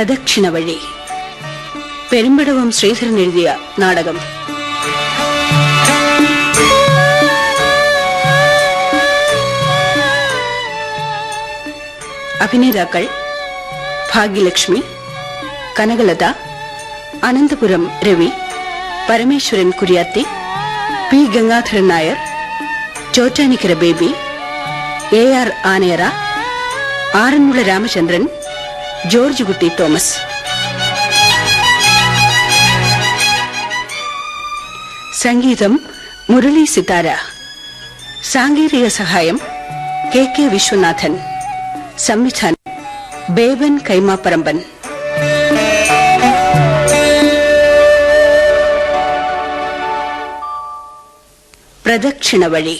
പ്രദക്ഷിണ വഴി. പെരുമ്പടവം ശ്രീധരൻ എഴുതിയ നാടകം. അഭിനേതാക്കൾ Bhagyalakshmi, Kanakalatha, Ananthapuram Ravi, Parameswaran Kuriyathi, P Gangadharan Nair, Chottanikkara baby, AR Anayara, Aranmula Ramachandran, George Kutty Thomas. സംഗീതം മുരളി സിതാര. സാങ്കേതിക സഹായം KK വിശ്വനാഥൻ. സംവിധാനം ബേബൻ കൈമാപ്പറമ്പൻ. പ്രദക്ഷിണ വഴി.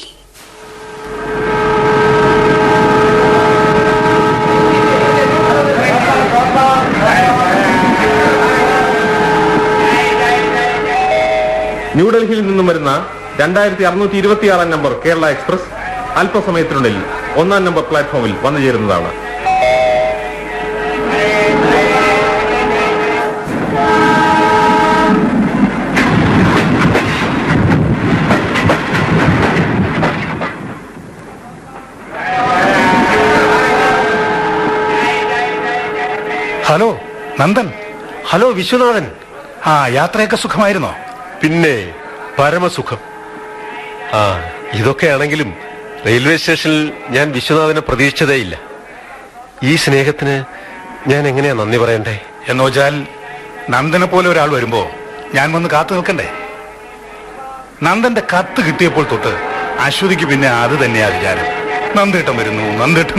ന്യൂഡൽഹിയിൽ നിന്നും വരുന്ന 2626 നമ്പർ കേരള എക്സ്പ്രസ് അല്പസമയത്തിനുള്ളിൽ 1-ാം നമ്പർ പ്ലാറ്റ്ഫോമിൽ വന്നു ചേരുന്നതാണ്. ഹലോ നന്ദൻ. ഹലോ വിശ്വനാഥൻ. യാത്രയൊക്കെ സുഖമായിരുന്നോ? പിന്നെ പരമസുഖം. ഇതൊക്കെയാണെങ്കിലും റെയിൽവേ സ്റ്റേഷനിൽ ഞാൻ വിശ്വനാഥനെ പ്രതീക്ഷിച്ചതേയില്ല. ഈ സ്നേഹത്തിന് ഞാൻ എങ്ങനെയാ നന്ദി പറയണ്ടേ? എന്ന് വെച്ചാൽ നന്ദനെ പോലെ ഒരാൾ വരുമ്പോ ഞാൻ വന്ന് കാത്തു നിൽക്കണ്ടേ? നന്ദന്റെ കത്ത് കിട്ടിയപ്പോൾ തൊട്ട് അശ്വതിക്ക് പിന്നെ അത് തന്നെയാ വിചാരം. നന്ദേട്ടം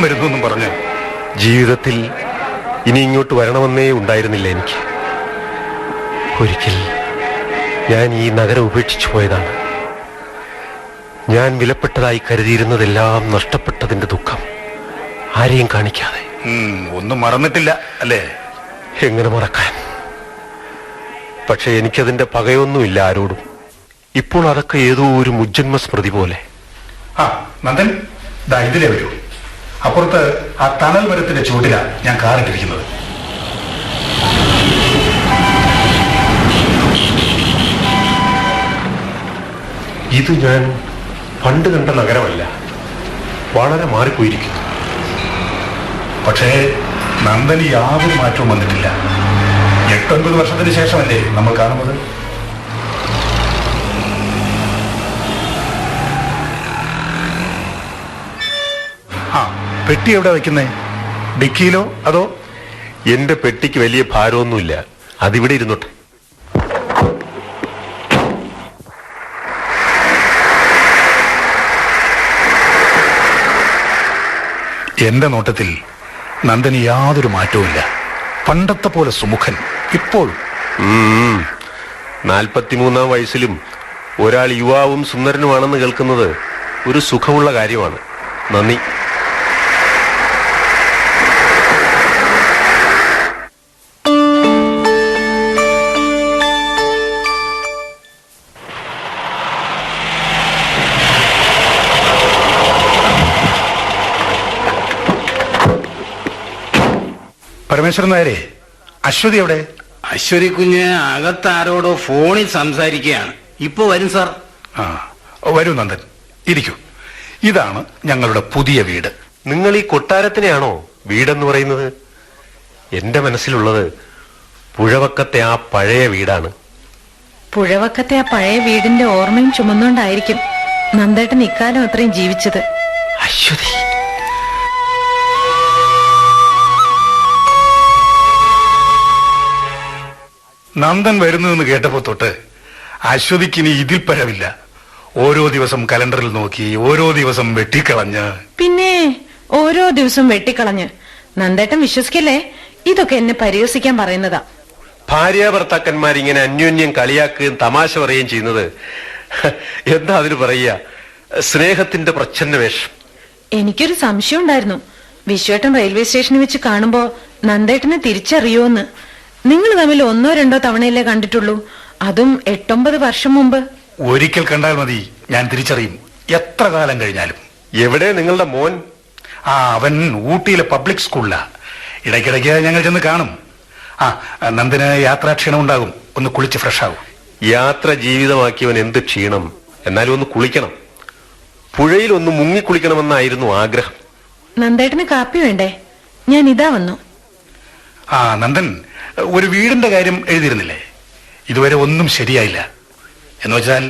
വരുന്നു എന്നും പറഞ്ഞ്. ജീവിതത്തിൽ ഇനി ഇങ്ങോട്ട് വരണമെന്നേ ഉണ്ടായിരുന്നില്ല എനിക്ക്. ഒരിക്കൽ ഞാൻ ഈ നഗരം ഉപേക്ഷിച്ചു പോയതാണ്. ഞാൻ വിലപ്പെട്ടതായി കരുതിയിരുന്നതെല്ലാം നഷ്ടപ്പെട്ടതിന്റെ ദുഃഖം ആരെയും കാണിക്കാതെ. ഒന്നും മറന്നിട്ടില്ല അല്ലേ? എങ്ങനെ മറക്കാൻ? പക്ഷെ എനിക്കതിന്റെ പകയൊന്നുമില്ല ആരോടും. ഇപ്പോൾ അതൊക്കെ ഏതോ ഒരു മുജ്ജന്മ സ്മൃതി പോലെ. നന്ദൻ, ഇതിലേ വരൂ. അപ്പുറത്ത് ആ തണൽ മരത്തിന്റെ ചുവട്ടിലാണ് ഞാൻ കാറിട്ടിരിക്കുന്നത്. ഇത് ഞാൻ പണ്ട് കണ്ട നഗരമല്ല, വളരെ മാറിപ്പോയിരിക്കുന്നു. പക്ഷേ നന്ദന് യാതൊരു മാറ്റവും വന്നിട്ടില്ല. 8-9 വർഷത്തിന് ശേഷമല്ലേ നമ്മൾ കാണുന്നത്. പെട്ടി എവിടെ വയ്ക്കുന്നേ? ഡിക്കിയിലോ അതോ? എന്റെ പെട്ടിക്ക് വലിയ ഭാരമൊന്നുമില്ല, അതിവിടെ ഇരുന്നോട്ടെ. എന്റെ നോട്ടത്തിൽ നന്ദന് യാതൊരു മാറ്റവുമില്ല. പണ്ടത്തെ പോലെ സുമുഖൻ ഇപ്പോഴും. 43-ാം വയസ്സിലും ഒരാൾ യുവാവും സുന്ദരനുമാണെന്ന് കേൾക്കുന്നത് ഒരു സുഖമുള്ള കാര്യമാണ്. നന്ദി. പരമേശ്വരൻ നായരെ, അശ്വതി എവിടെ? അശ്വതി കുഞ്ഞ് അകത്താരോടോ ഫോണിൽ സംസാരിക്കുകയാണ്. ഇപ്പൊ വരും സാർ. വരൂ നന്ദൻ, ഇരിക്കൂ. ഇതാണ് ഞങ്ങളുടെ പുതിയ വീട്. നിങ്ങൾ ഈ കൊട്ടാരത്തിനെയാണോ വീടെന്ന് പറയുന്നത്? എന്റെ മനസ്സിലുള്ളത് പുഴവക്കത്തെ ആ പഴയ വീടാണ്. പുഴവക്കത്തെ ആ പഴയ വീടിന്റെ ഓർമ്മയും ചുമന്നുകൊണ്ടായിരിക്കും നന്ദേട്ടൻ ഇക്കാലം അത്രയും ജീവിച്ചത്. അശ്വതി, നന്ദൻ വരുന്നതെന്ന് കേട്ടപ്പോ തൊട്ട് അശ്വതിക്ക് ഇനി ഇതിൽ പരവില്ല. ഓരോ ദിവസം കലണ്ടറിൽ നോക്കി, ഓരോ ദിവസം വെട്ടിക്കളഞ്ഞ്. പിന്നെ ഓരോ ദിവസം വെട്ടിക്കളഞ്ഞ്. നന്ദേട്ടൻ വിശ്വസിക്കല്ലേ? ഇതൊക്കെ എന്നെ പരിഹസിക്കാൻ പറയുന്നതാ. ഭാര്യ ഭർത്താക്കന്മാരിങ്ങനെ അന്യോന്യം കളിയാക്കുകയും തമാശ പറയുകയും ചെയ്യുന്നത് എന്താ അതിന് പറയുക? സ്നേഹത്തിന്റെ പ്രച്ഛന്ന വേഷം. എനിക്കൊരു സംശയം ഉണ്ടായിരുന്നു. വിശ്വേട്ടൻ റെയിൽവേ സ്റ്റേഷനിൽ വെച്ച് കാണുമ്പോ നന്ദേട്ടനെ തിരിച്ചറിയോന്ന്. നിങ്ങൾ തമ്മിൽ 1-2 തവണയല്ലേ കണ്ടിട്ടുള്ളൂ, അതും 8-9 വർഷം മുമ്പ്. ഒരിക്കൽ കണ്ടാൽ മതി, ഞാൻ തിരിച്ചറിയും, എത്ര കാലം കഴിഞ്ഞാലും. എവിടെ നിങ്ങളുടെ മോൻ? അവൻ ഊട്ടിയിലെ പബ്ലിക് സ്കൂളിലാ. ഇടയ്ക്കിടയ്ക്ക് ഞങ്ങൾ ചെന്ന് കാണും. ആ, നന്ദന് യാത്രാക്ഷീണം ഉണ്ടാകും. ഒന്ന് കുളിച്ച് ഫ്രഷ് ആകും. യാത്ര ജീവിതമാക്കിയവൻ എന്ത് ക്ഷീണം. എന്നാലും ഒന്ന് കുളിക്കണം. പുഴയിൽ ഒന്ന് മുങ്ങിക്കുളിക്കണമെന്നായിരുന്നു ആഗ്രഹം. നന്ദേട്ടന് കാപ്പി വേണ്ടേ? ഞാൻ ഇതാ വന്നു. ആ, നന്ദൻ ഒരു വീടിന്റെ കാര്യം എഴുതിയിരുന്നില്ലേ? ഇതുവരെ ഒന്നും ശരിയായില്ല. എന്ന് വെച്ചാൽ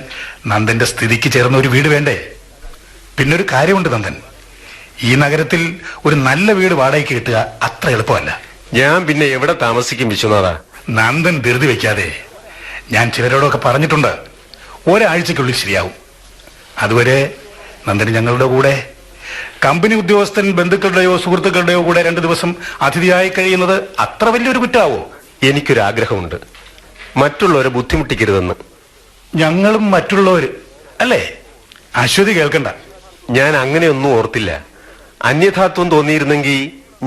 നന്ദന്റെ സ്ഥിതിക്ക് ചേർന്ന ഒരു വീട് വേണ്ടേ? പിന്നൊരു കാര്യമുണ്ട് നന്ദൻ, ഈ നഗരത്തിൽ ഒരു നല്ല വീട് വാടകയ്ക്ക് കിട്ടുക അത്ര എളുപ്പമല്ല. ഞാൻ പിന്നെ എവിടെ താമസിക്കും വിശ്വനാഥ? നന്ദൻ ധൃതി വെക്കാതെ. ഞാൻ ചിലരോടൊക്കെ പറഞ്ഞിട്ടുണ്ട്, ഒരാഴ്ചക്കുള്ളിൽ ശരിയാവും. അതുവരെ നന്ദന് ഞങ്ങളുടെ കൂടെ കമ്പനി ഉദ്യോഗസ്ഥൻ ബന്ധുക്കളുടെയോ സുഹൃത്തുക്കളുടെയോ കൂടെ 2 ദിവസം അതിഥിയായി കഴിയുന്നത് അത്ര വലിയൊരു കുറ്റാവോ? എനിക്കൊരാഗ്രഹമുണ്ട്, മറ്റുള്ളവരെ ബുദ്ധിമുട്ടിക്കരുതെന്ന്. ഞങ്ങളും മറ്റുള്ളവര് അല്ലേ? അശ്വതി കേൾക്കണ്ട. ഞാൻ അങ്ങനെയൊന്നും ഓർത്തില്ല. അന്യഥാത്വം തോന്നിയിരുന്നെങ്കിൽ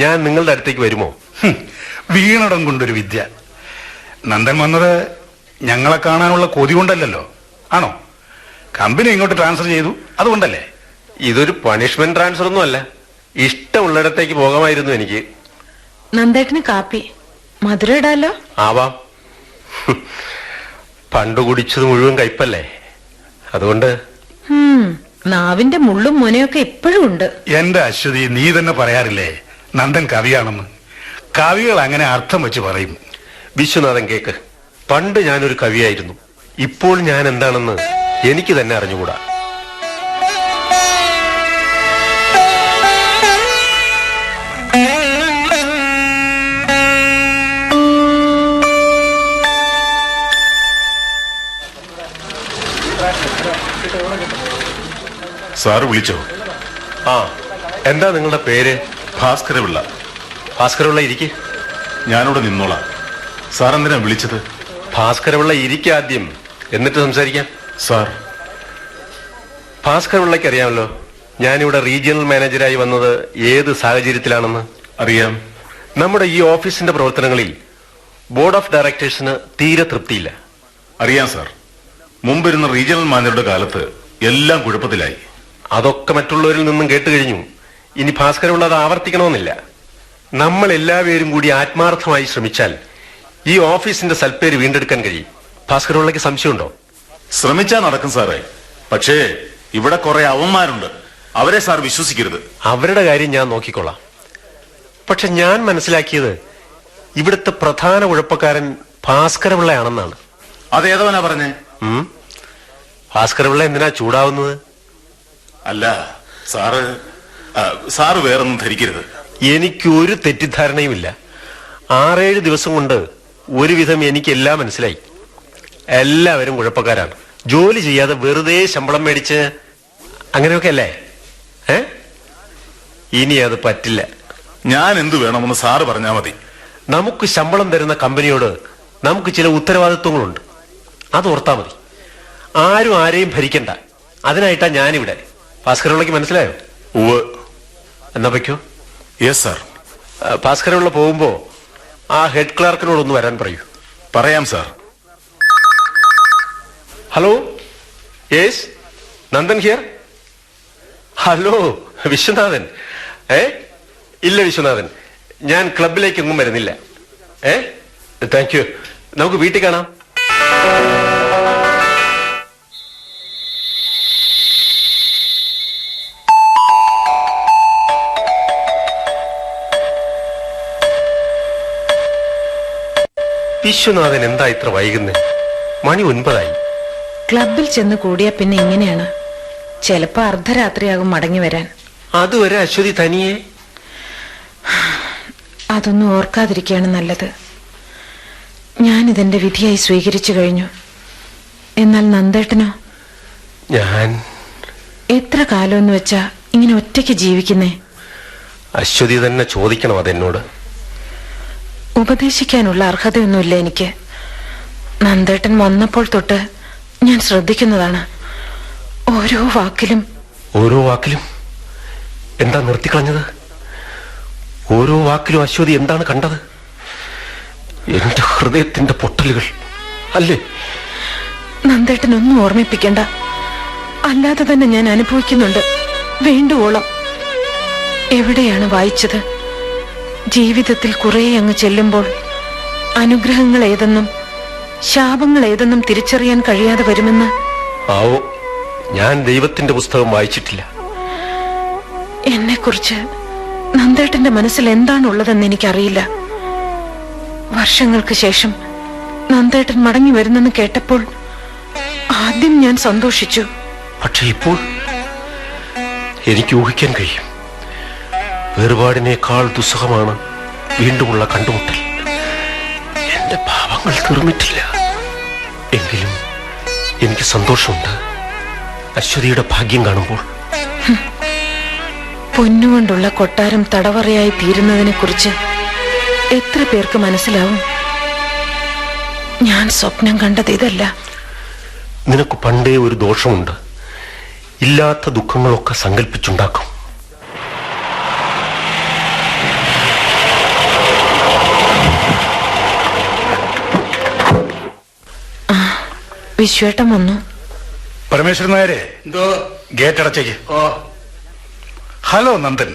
ഞാൻ നിങ്ങളുടെ അടുത്തേക്ക് വരുമോ? വീണടം കൊണ്ടൊരു വിദ്യ. നന്ദൻ വന്നത് ഞങ്ങളെ കാണാനുള്ള കൊതി കൊണ്ടല്ലോ, ആണോ? കമ്പനി ഇങ്ങോട്ട് ട്രാൻസ്ഫർ ചെയ്തു, അതുകൊണ്ടല്ലേ? ഇതൊരു പണിഷ്മെന്റ് ട്രാൻസ്ഫർ ഒന്നും അല്ല. ഇഷ്ടമുള്ളിടത്തേക്ക് പോകാമായിരുന്നു എനിക്ക്. നന്ദേട്ടന് കാപ്പി മധുരം ഇടാലോ? ആവാം. പണ്ട് കുടിച്ചത് മുഴുവൻ കയ്പല്ലേ, അതുകൊണ്ട്. നാവിന്റെ മുള്ളും മുനയൊക്കെ ഇപ്പോഴും ഉണ്ട്. എന്റെ അശ്വതി, നീ തന്നെ പറയാറില്ലേ നന്ദൻ കവിയാണെന്ന്? കവികൾ അങ്ങനെ അർത്ഥം വെച്ച് പറയും. വിശ്വനാഥൻ കേക്ക്, പണ്ട് ഞാനൊരു കവിയായിരുന്നു. ഇപ്പോൾ ഞാൻ എന്താണെന്ന് എനിക്ക് തന്നെ അറിഞ്ഞുകൂടാ. സാറ് വിളിച്ചോ? ആ, എന്താ നിങ്ങളുടെ പേര്? ഭാസ്കരപിള്ള. ഭാസ്കരപിള്ള ഇരിക്കെ. ഞാനിവിടെ നിന്നോളാം. സാർ എന്തിനാ വിളിച്ചത്? ഭാസ്കരപിള്ള ഇരിക്കെ ആദ്യം, എന്നിട്ട് സംസാരിക്കാം. സാർ, ഭാസ്കരപിള്ളയ്ക്ക് അറിയാമല്ലോ ഞാനിവിടെ റീജിയണൽ മാനേജരായി വന്നത് ഏത് സാഹചര്യത്തിലാണെന്ന്. അറിയാം. നമ്മുടെ ഈ ഓഫീസിന്റെ പ്രവർത്തനങ്ങളിൽ ബോർഡ് ഓഫ് ഡയറക്ടേഴ്സിന് തീരെ തൃപ്തിയില്ല. അറിയാം സാർ. മുമ്പിരുന്ന റീജിയണൽ മാനേജറുടെ കാലത്ത് എല്ലാം കുഴപ്പത്തിലായി. അതൊക്കെ മറ്റുള്ളവരിൽ നിന്നും കേട്ട് കഴിഞ്ഞു. ഇനി ഭാസ്കരപിള്ള അത് ആവർത്തിക്കണമെന്നില്ല. നമ്മൾ എല്ലാവരും കൂടി ആത്മാർത്ഥമായി ശ്രമിച്ചാൽ ഈ ഓഫീസിന്റെ സൽപ്പേര് വീണ്ടെടുക്കാൻ കഴിയും. ഭാസ്കരപിള്ളയ്ക്ക് സംശയമുണ്ടോ? ശ്രമിച്ചാ നടക്കും സാറേ. പക്ഷേ ഇവിടെ കുറെ അവന്മാരുണ്ട്, അവരെ സാർ വിശ്വസിക്കരുത്. അവരുടെ കാര്യം ഞാൻ നോക്കിക്കൊള്ളാം. പക്ഷെ ഞാൻ മനസ്സിലാക്കിയത് ഇവിടുത്തെ പ്രധാന കുഴപ്പക്കാരൻ ഭാസ്കരപിള്ളയാണെന്നാണ്. അതേതവനാ പറഞ്ഞേ? ഭാസ്കരപിള്ള എന്തിനാ ചൂടാവുന്നത്? അല്ല സാറ് വേറൊന്നും ധരിക്കരുത്. എനിക്കൊരു തെറ്റിദ്ധാരണയുമില്ല. 6-7 ദിവസം കൊണ്ട് ഒരുവിധം എനിക്കെല്ലാം മനസ്സിലായി. എല്ലാവരും കുഴപ്പക്കാരാണ്. ജോലി ചെയ്യാതെ വെറുതെ ശമ്പളം മേടിച്ച് അങ്ങനെയൊക്കെ അല്ലേ? ഇനി അത് പറ്റില്ല. ഞാൻ എന്തു വേണമെന്ന് സാറ് പറഞ്ഞാ മതി. നമുക്ക് ശമ്പളം തരുന്ന കമ്പനിയോട് നമുക്ക് ചില ഉത്തരവാദിത്വങ്ങളുണ്ട്, അത് ഓർത്താ മതി. ആരും ആരെയും ഭരിക്കണ്ട, അതിനായിട്ടാ ഞാനിവിടെ. ഭാസ്കരപിള്ളയ്ക്ക് മനസ്സിലായോ? ഉവ്വ്. എന്നാ വയ്ക്കോ. Yes sir. ഭാസ്കരപിള്ള പോകുമ്പോ ആ ഹെഡ് ക്ലാർക്കിനോടൊന്ന് വരാൻ പറയൂ. പറയാം sir. Hello, yes, Nandan here. Hello Viswanathan. ഇല്ല വിശ്വനാഥൻ, ഞാൻ ക്ലബിലേക്കെങ്ങും വരുന്നില്ല. Thank you. നമുക്ക് വീട്ടിൽ കാണാം. വിശ്വനാഥൻ എന്താ ഇത്ര വൈകുന്നത്? മണി 9 ക്ലബിൽ ചെന്ന് കൂടിയാ പിന്നെ ഇങ്ങനെയാണ്. ചിലപ്പോ അർദ്ധരാത്രിയാകും മടങ്ങി വരാൻ. അതുവരെ അശ്വതി തനിയെ. അതൊന്നും ഓർക്കാതിരിക്കുകയാണ് നല്ലത്. ഞാനിതെന്റെ വിധിയായി സ്വീകരിച്ചു കഴിഞ്ഞു. എന്നാൽ നന്ദേട്ടനോ? ഞാൻ എത്ര കാലമെന്ന് വെച്ചാ ഇങ്ങനെ ഒറ്റയ്ക്ക് ജീവിക്കുന്നേ? അശ്വതി തന്നെ ചോദിക്കണം അതെന്നോട്. ഉപദേശിക്കാനുള്ള അർഹതയൊന്നുമില്ല എനിക്ക്. നന്ദേട്ടൻ വന്നപ്പോൾ തൊട്ട് ഞാൻ ശ്രദ്ധിക്കുന്നതാണ്. ഓരോ വാക്കിലും. ഓരോ വാക്കിലും എന്താ നിർത്തിക്കളഞ്ഞത്? ഓരോ വാക്കിലും അശ്വതി എന്താണ് കണ്ടത്? എന്റെ ഹൃദയത്തിന്റെ പൊട്ടലുകൾ അല്ലേ? നന്ദേട്ടനൊന്നും ഓർമ്മിപ്പിക്കണ്ട. അല്ലാതെ തന്നെ ഞാൻ അനുഭവിക്കുന്നുണ്ട് വേണ്ടുവോളം. എവിടെയാണ് വായിച്ചത്? ജീവിതത്തിൽ കുറെ അങ്ങ് ചെല്ലുമ്പോൾ അനുഗ്രഹങ്ങൾ ഏതെന്നും ശാപങ്ങൾ ഏതെന്നും തിരിച്ചറിയാൻ കഴിയാതെ വരുമെന്ന്. ആവോ, ഞാൻ ദൈവത്തിന്റെ പുസ്തകം വായിച്ചിട്ടില്ല. എന്നെക്കുറിച്ച് നന്ദേട്ടന്റെ മനസ്സിൽ എന്താണുള്ളതെന്ന് എനിക്കറിയില്ല. വർഷങ്ങൾക്ക് ശേഷം നന്ദേട്ടൻ മടങ്ങി വരുന്നെന്ന് കേട്ടപ്പോൾ ആദ്യം ഞാൻ സന്തോഷിച്ചു. പക്ഷെ ഇപ്പോൾ എനിക്ക് ഊഹിക്കാൻ കഴിയും. വേർപാടിനേക്കാൾ ദുസ്സഹമാണ് വീണ്ടുമുള്ള കണ്ടുമുട്ടൽ. എന്റെ പാപങ്ങൾ തീർന്നിട്ടില്ല. എങ്കിലും എനിക്ക് സന്തോഷമുണ്ട് അശ്വതിയുടെ ഭാഗ്യം കാണുമ്പോൾ. പൊന്നുകൊണ്ടുള്ള കൊട്ടാരം തടവറയായി തീരുന്നതിനെ കുറിച്ച് എത്ര പേർക്ക് മനസ്സിലാവും? ഞാൻ സ്വപ്നം കണ്ടത് ഇതല്ല. നിനക്ക് പണ്ടേ ഒരു ദോഷമുണ്ട്. ഇല്ലാത്ത ദുഃഖങ്ങളൊക്കെ സങ്കല്പിച്ചുണ്ടാക്കും. വിശ്വേട്ടൻ വന്നു. പരമേശ്വരൻ നായരെ, ഗേറ്റ് അടച്ചേക്ക്. ഹലോ നന്ദൻ,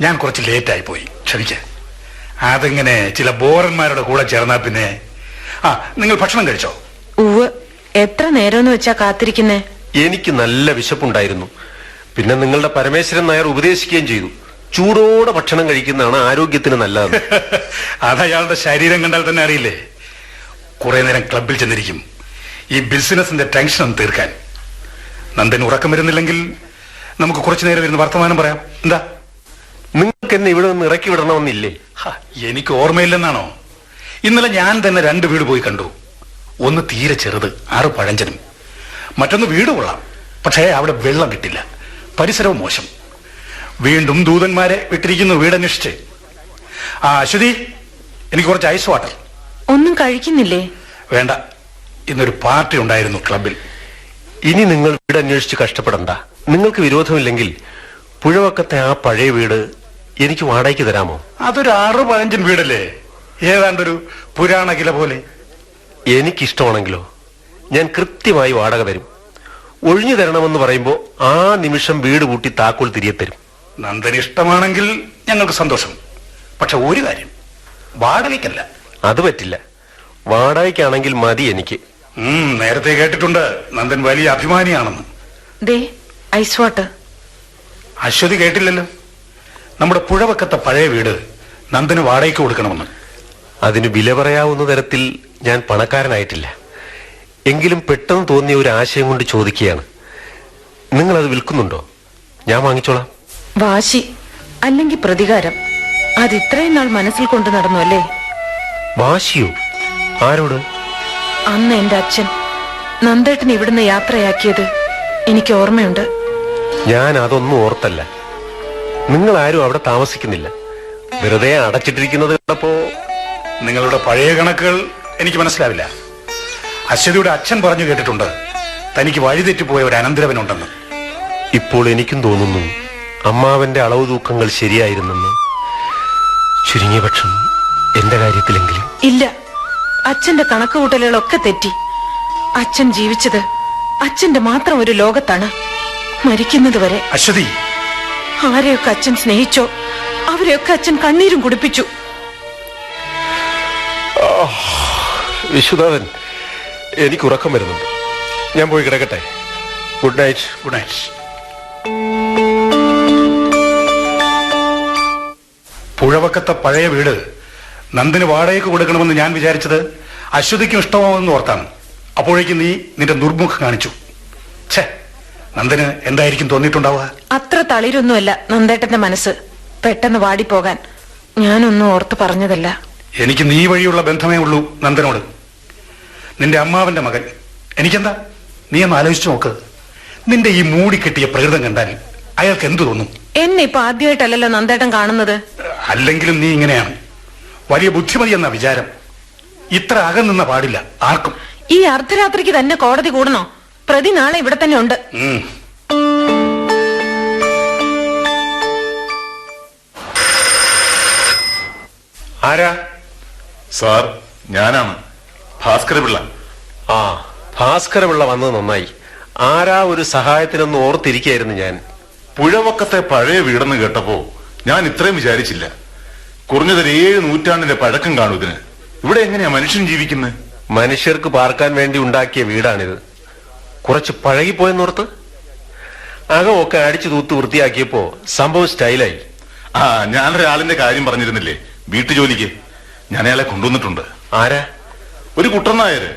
ഞാൻ കുറച്ച് ലേറ്റായി പോയി, ക്ഷമിക്ക. അതെങ്ങനെ ചില ബോറന്മാരുടെ കൂടെ ചേർന്നാ പിന്നെ. നിങ്ങൾ ഭക്ഷണം കഴിച്ചോ? ഉവ്. എത്ര നേരമെന്ന് വെച്ചാ കാത്തിരിക്കുന്നേ? എനിക്ക് നല്ല വിശപ്പുണ്ടായിരുന്നു. പിന്നെ നിങ്ങളുടെ പരമേശ്വരൻ നായർ ഉപദേശിക്കുകയും ചെയ്തു, ചൂടോടെ ഭക്ഷണം കഴിക്കുന്നതാണ് ആരോഗ്യത്തിന് നല്ലത്. അതയാളുടെ ശരീരം കണ്ടാൽ തന്നെ അറിയില്ലേ. കുറെ നേരം ക്ലബിൽ ചെന്നിരിക്കും ഈ ബിസിനസിന്റെ ടെൻഷൻ തീർക്കാൻ. നന്ദൻ ഉറക്കം വരുന്നില്ലെങ്കിൽ നമുക്ക് കുറച്ചു നേരം ഇരുന്ന് വർത്തമാനം പറയാം. എന്താ? നിങ്ങൾക്ക് എന്നെ ഇവിടെ നിന്ന് ഇറക്കി വിടണമെന്നില്ലേ? എനിക്ക് ഓർമ്മയില്ലെന്നാണോ? ഇന്നലെ ഞാൻ തന്നെ 2 വീട് പോയി കണ്ടു. ഒന്ന് തീരെ ചെറുത്, 6 പഴഞ്ചനും. മറ്റൊന്ന് വീട് കൊള്ളാം, പക്ഷേ അവിടെ വെള്ളം കിട്ടില്ല, പരിസരവും മോശം. വീണ്ടും ദൂതന്മാരെ വിട്ടിരിക്കുന്നു വീടന്വേഷിച്ച്. അശ്വതി, എനിക്ക് കുറച്ച് ഐസ് വാട്ടർ. ഒന്നും കഴിക്കുന്നില്ലേ? വേണ്ട, ഇന്നൊരു പാർട്ടി ഉണ്ടായിരുന്നു ക്ലബിൽ. ഇനി നിങ്ങൾ വീട് അന്വേഷിച്ച് കഷ്ടപ്പെടണ്ട. നിങ്ങൾക്ക് വിരോധമില്ലെങ്കിൽ പുഴവക്കത്തെ ആ പഴയ വീട് എനിക്ക് വാടകയ്ക്ക് തരാമോ? അതൊരു 6 പഴഞ്ചൻ വീടല്ലേ, ഏതാണ്ടൊരു പുരാണ കില പോലെ. എനിക്കിഷ്ടമാണെങ്കിലോ ഞാൻ കൃത്യമായി വാടക തരും. ഒഴിഞ്ഞു തരണമെന്ന് പറയുമ്പോ ആ നിമിഷം വീട് പൂട്ടി താക്കോൽ തിരികെ തരും. നന്ദന് ഇഷ്ടമാണെങ്കിൽ ഞങ്ങൾക്ക് സന്തോഷം. പക്ഷെ ഒരു കാര്യം, വാടകയ്ക്കല്ല. അത് പറ്റില്ല. വാടകയ്ക്കാണെങ്കിൽ മതി എനിക്ക്. നേരത്തെ കേട്ടിട്ടുണ്ട് നന്ദൻ വലിയ അഭിമാനിയാണെന്ന്. ദേ ഐസ് വാട്ടർ. അശ്വതി കേട്ടില്ലല്ലോ. നമ്മുടെ പുഴവക്കത്തെ പഴയ വീട് നന്ദന് വാടകയ്ക്ക് കൊടുക്കണമെന്ന്. അതിന് വില പറയാവുന്ന തരത്തിൽ ഞാൻ പണക്കാരനായിട്ടില്ല. എങ്കിലും പെട്ടെന്ന് തോന്നിയ ഒരു ആശയം കൊണ്ട് ചോദിക്കുകയാണ്. നിങ്ങൾ അത് വിൽക്കുന്നുണ്ടോ? ഞാൻ വാങ്ങിച്ചോളാം. വാശി അല്ലെങ്കിൽ പ്രതികാരം, അത് ഇത്രയും നാൾ മനസ്സിൽ കൊണ്ടു നടന്നു അല്ലേ? വാശിയോ? ആരോട്? അന്ന് എന്റെ അച്ഛൻ നന്ദേട്ടൻ ഇവിടുന്ന് യാത്രയാക്കിയത് എനിക്ക് ഓർമ്മയുണ്ട്. ഞാൻ അതൊന്നും ഓർത്തല്ല. നിങ്ങൾ ആരും അവിടെ താമസിക്കുന്നില്ല. വെറുതെ അടച്ചിട്ടിരിക്കുന്നത് കണ്ടപ്പോ. നിങ്ങളുടെ പഴയ കണക്കുകൾ എനിക്ക് മനസ്സിലാവില്ല. അശ്വതിയുടെ അച്ഛൻ പറഞ്ഞു കേട്ടിട്ടുണ്ട് തനിക്ക് വഴിതെറ്റിപ്പോയ ഒരു അനന്തരവനുണ്ടെന്ന്. ഇപ്പോൾ എനിക്കും തോന്നുന്നു അമ്മാവന്റെ അളവ് തൂക്കങ്ങൾ ശരിയായിരുന്നെന്ന്. ചുരുങ്ങിയ പക്ഷം എന്റെ കാര്യത്തിലെങ്കിലും. ഇല്ല, അച്ഛന്റെ കണക്കുകൂട്ടലുകളൊക്കെ തെറ്റി. അച്ഛൻ ജീവിച്ചത് അച്ഛന്റെ മാത്രം ഒരു ലോകത്താണ്. മരിക്കുന്നത് വരെ അശ്വതി, ആരെയൊക്കെ അച്ഛൻ സ്നേഹിച്ചോ അവരെയൊക്കെ അച്ഛൻ കണ്ണീരും കുടിപ്പിച്ചു. വിശ്വനാഥൻ, എനിക്ക് ഉറക്കം വരുന്നുണ്ട്. ഞാൻ പോയി കിടക്കട്ടെ. Good night. Good night. പുഴവക്കത്തെ പഴയ വീട് നന്ദിന് വാടകയ്ക്ക് കൊടുക്കണമെന്ന് ഞാൻ വിചാരിച്ചത് അശ്വതിക്കും ഇഷ്ടമാവെന്ന് ഓർത്താണ്. അപ്പോഴേക്കും നീ നിന്റെ ദുർമുഖം കാണിച്ചു. ഛേ, നന്ദന് എന്തായിരിക്കും തോന്നിയിട്ടുണ്ടാവുക? അത്ര തളിരൊന്നുമല്ല നന്ദേട്ടന്റെ മനസ്സ്. പെട്ടെന്ന് വാടിപ്പോകാൻ ഞാനൊന്നും ഓർത്ത് പറഞ്ഞതല്ല. എനിക്ക് നീ വഴിയുള്ള ബന്ധമേ ഉള്ളൂ നന്ദനോട്. നിന്റെ അമ്മാവന്റെ മകൻ. എനിക്കെന്താ? നീ ഒന്ന് ആലോചിച്ചു നോക്ക്. നിന്റെ ഈ മൂടിക്കെട്ടിയ പ്രകൃതം കണ്ടാൽ അയാൾക്ക് എന്തു തോന്നും? എന്നെ ഇപ്പൊ ആദ്യമായിട്ടല്ലല്ലോ നന്ദേട്ടൻ കാണുന്നത്. അല്ലെങ്കിലും നീ ഇങ്ങനെയാണ്. വലിയ ബുദ്ധിമതി എന്ന വിചാരം. ഇത്ര അകന്നുന്ന പാടില്ല ആർക്കും. ഈ അർദ്ധരാത്രിക്ക് തന്നെ കോടതി കൂടണോ? പ്രതി നാളെ ഇവിടെ തന്നെ ഉണ്ട്. ആരാ? സാർ, ഞാനാണ് ഭാസ്കരപിള്ള. ഭാസ്കരപിള്ള വന്നത് നന്നായി. ആരാ ഒരു സഹായത്തിനൊന്ന് ഓർത്തിരിക്കായിരുന്നു ഞാൻ. പുഴവക്കത്തെ പഴയ വീടെന്ന് കേട്ടപ്പോ ഞാൻ ഇത്രയും വിചാരിച്ചില്ല. കുറഞ്ഞതൊരു 7 നൂറ്റാണ്ടിന്റെ പഴക്കം കാണും ഇതിന്. ഇവിടെ എങ്ങനെയാ മനുഷ്യൻ ജീവിക്കുന്നത്? മനുഷ്യർക്ക് പാർക്കാൻ വേണ്ടി ഉണ്ടാക്കിയ വീടാണിത്. കുറച്ച് പഴകിപ്പോയെന്നോർത്ത് അകമൊക്കെ അടിച്ചു തൂത്ത് വൃത്തിയാക്കിയപ്പോ സംഭവം സ്റ്റൈലായി. ആ, ഞാനൊരാളിന്റെ കാര്യം പറഞ്ഞിരുന്നില്ലേ, വീട്ടുജോലിക്ക്. ഞാൻ അയാളെ കൊണ്ടുവന്നിട്ടുണ്ട്. ആരാ? ഒരു കുട്ടൻ നായര്.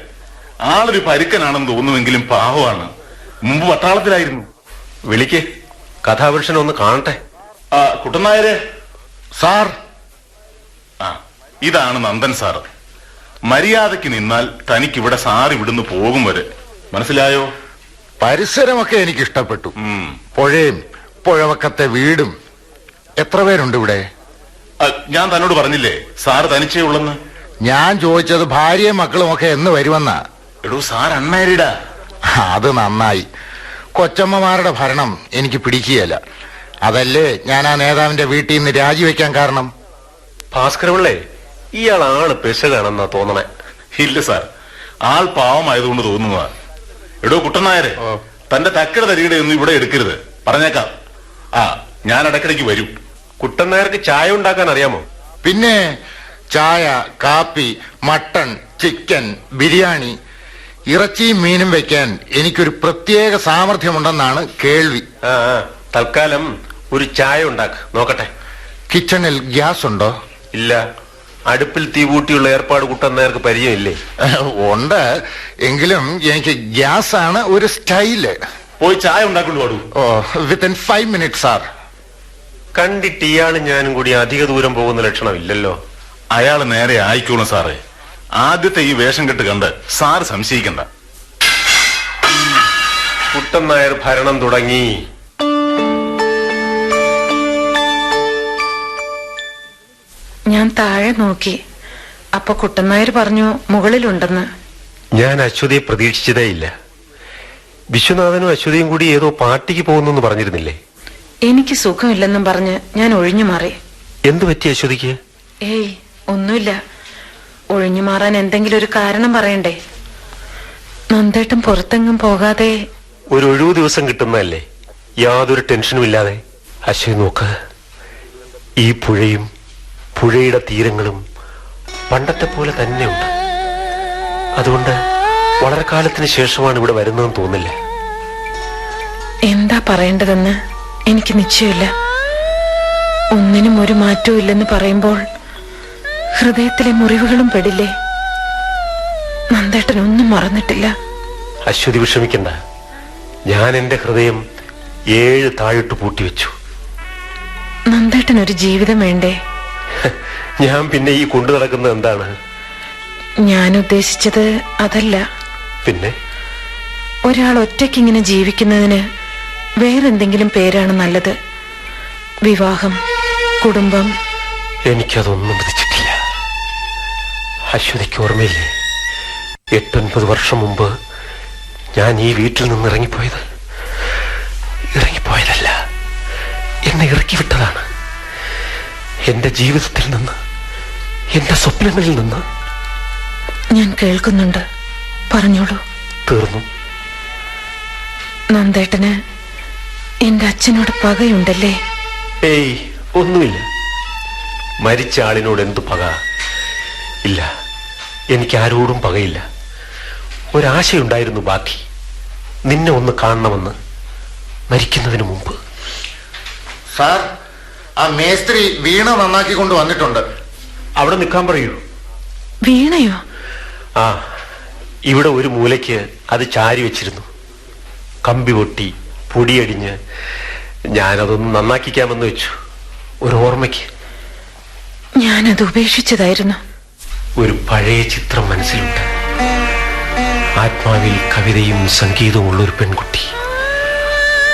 ആളൊരു പരുക്കനാണെന്ന് തോന്നുമെങ്കിലും പാവമാണ്. മുമ്പ് പട്ടാളത്തിലായിരുന്നു. വിളിക്ക്, കഥാപുരുഷനെ ഒന്ന് കാണട്ടെ. ആ, കുട്ടൻ നായരെ. സാർ. ആ, ഇതാണ് നന്ദൻ സാർ. മര്യാദയ്ക്ക് നിന്നാൽ തനിക്കിവിടെ സാർ ഇവിടുന്ന് പോകും വരെ. മനസ്സിലായോ? പരിസരമൊക്കെ എനിക്ക് ഇഷ്ടപ്പെട്ടു. പുഴയും പുഴവക്കത്തെ വീടും. എത്ര പേരുണ്ട് ഇവിടെ? ഞാൻ തന്നോട് പറഞ്ഞില്ലേ സാറ് തനിച്ചേ ഉള്ളെന്ന്. ഞാൻ ചോദിച്ചത് ഭാര്യയും മക്കളും ഒക്കെ എന്ന് വരുമെന്നാ. എടോ, സാർ അൺമാരീഡാ. അത് നന്നായി. കൊച്ചമ്മമാരുടെ ഭരണം എനിക്ക് പിടിക്കുകയല്ല. അതല്ലേ ഞാൻ ആ നേതാവിന്റെ വീട്ടിൽ നിന്ന് രാജിവെക്കാൻ കാരണം. ഭാസ്കരപിള്ളേ, ഇയാൾ ആള് പെശകാണെന്നാ തോന്നണേ. ഇല്ല സാർ, ആൾ പാവമായതുകൊണ്ട് തോന്നുന്നതാ. എടോ കുട്ടനായരെ, തന്റെ തക്കട തരികടെ ഒന്നും ഇവിടെ എടുക്കരുത്, പറഞ്ഞേക്കാം. ആ, ഞാൻ ഇടയ്ക്കിടയ്ക്ക് വരും. കുട്ടൻ നായർക്ക് ചായ ഉണ്ടാക്കാൻ അറിയാമോ? പിന്നെ ചായ, കാപ്പി, മട്ടൺ, ചിക്കൻ, ബിരിയാണി, ഇറച്ചിയും മീനും വെക്കാൻ എനിക്കൊരു പ്രത്യേക സാമർഥ്യമുണ്ടെന്നാണ് കേൾവി. തൽക്കാലം ഒരു ചായ ഉണ്ടാക്ക നോക്കട്ടെ. കിച്ചണിൽ ഗ്യാസ് ഉണ്ടോ? ഇല്ല. അടുപ്പിൽ തീ കൂട്ടിയുള്ള ഏർപ്പാട് കുട്ടൻ നായർക്ക് പരിചയമില്ലേ? ഉണ്ട്, എങ്കിലും എനിക്ക് ഗ്യാസ് ആണ് ഒരു സ്റ്റൈല്. പോയി ചായ ഉണ്ടാക്കൊണ്ട് പാടൂ. ഓ, വിത്തിൻ 5 minutes സാർ. കണ്ടിട്ട് ഇയാളും ഞാനും കൂടി അധിക ദൂരം പോകുന്ന ലക്ഷണമില്ലല്ലോ. അയാള് നേരെ ആയിക്കോളും സാറേ. ആദ്യത്തെ ഈ വേഷം കെട്ട് കണ്ട് സാറ് സംശയിക്കണ്ട. കുട്ടൻ നായർ ഭരണം തുടങ്ങി. ഞാൻ താഴെ നോക്കി. അപ്പൊ കുട്ടനായർ പറഞ്ഞു മുകളിലുണ്ടെന്ന്. ഞാൻ അശ്വതിയെ പ്രതീക്ഷിച്ചതേയില്ല. വിശ്വനാഥനും അശ്വതിയും കൂടി ഏതോ പാർട്ടിക്ക് പോകുന്നു പറഞ്ഞിരുന്നില്ലേ? എനിക്ക് സുഖമില്ലെന്നും പറഞ്ഞ് ഞാൻ ഒഴിഞ്ഞു മാറി. എന്തു പറ്റി അശ്വതിക്ക്? ഏയ്, ഒന്നുമില്ല. ഒഴിഞ്ഞു മാറാൻ എന്തെങ്കിലും ഒരു കാരണം പറയണ്ടേ. നന്ദേട്ടൻ പുറത്തെങ്ങും പോകാതെ ഒരു ഒഴിവു ദിവസം കിട്ടുന്നതല്ലേ, യാതൊരു ടെൻഷനും ഇല്ലാതെ. അശ്വതി നോക്ക്, ഈ പുഴയും പുഴയുടെ തീരങ്ങളും പണ്ടത്തെ പോലെ തന്നെയുണ്ട്. അതുകൊണ്ട് വളരെ കാലത്തിന് ശേഷമാണ് ഇവിടെ വരുന്നതെന്ന് തോന്നില്ല. എന്താ പറയേണ്ടതെന്ന് എനിക്ക് നിശ്ചയമില്ല. ഒന്നിനും ഒരു മാറ്റവും ഇല്ലെന്ന് പറയുമ്പോൾ ഹൃദയത്തിലെ മുറിവുകളും പെടില്ലേ. നന്ദേട്ടൻ ഒന്നും മറന്നിട്ടില്ല. അശ്വതി വിഷമിക്കണ്ട. ഞാൻ എന്റെ ഹൃദയം 7 താഴിട്ട് പൂട്ടിവെച്ചു. നന്ദേട്ടൻ ഒരു ജീവിതം വേണ്ടേ? ഞാൻ പിന്നെ ഈ കൊണ്ടു നടക്കുന്നത് എന്താണ്? ഞാൻ ഉദ്ദേശിച്ചത് അതല്ല. പിന്നെ ഒരാൾ ഒറ്റയ്ക്കിങ്ങനെ ജീവിക്കുന്നതിന് വേറെന്തെങ്കിലും പേരാണ് നല്ലത്. വിവാഹം, കുടുംബം. എനിക്കതൊന്നും വിധിച്ചിട്ടില്ല. അശ്വതിക്ക് ഓർമ്മയില്ലേ, 8-9 വർഷം മുമ്പ് ഞാൻ ഈ വീട്ടിൽ നിന്ന് ഇറങ്ങിപ്പോയത്? ഇറങ്ങിപ്പോയതല്ല, എന്നെ ഇറക്കി വിട്ടതാണ്. എന്റെ ജീവിതത്തിൽ നിന്ന്, എന്റെ സ്വപ്നങ്ങളിൽ നിന്ന്. ഞാൻ കേൾക്കുന്നുണ്ട്, പറഞ്ഞോളൂ. തീർന്നു. നന്ദേട്ടന് എന്റെ അച്ഛനോട് പകയുണ്ടല്ലേ? ഏയ്, ഒന്നുമില്ല. മരിച്ച ആളിനോട് എന്തു പക? ഇല്ല, എനിക്ക് ആരോടും പകയില്ല. ഒരാശയുണ്ടായിരുന്നു ബാക്കി, നിന്നെ ഒന്ന് കാണണമെന്ന്, മരിക്കുന്നതിന് മുമ്പ്. സാർ, ആ മേസ്ത്രി വീണ നന്നാക്കിക്കൊണ്ട് വന്നിട്ടുണ്ട്. അവിടെ നിൽക്കാൻ പറയൂ. വീണയോ? ആ, ഇവിടെ ഒരു മൂലയ്ക്ക് അത് ചാരി വെച്ചിരുന്നു. കമ്പി പൊട്ടി പൊടിയടിഞ്ഞ് ഞാനതൊന്ന് നന്നാക്കിക്കാമെന്ന് വെച്ചു, ഒരു ഓർമ്മയ്ക്ക്. ഞാനത് ഉപേക്ഷിച്ചതായിരുന്നു. ഒരു പഴയ ചിത്രം മനസ്സിലുണ്ട്. ആത്മാവിൽ കവിതയും സംഗീതവും ഉള്ളൊരു പെൺകുട്ടി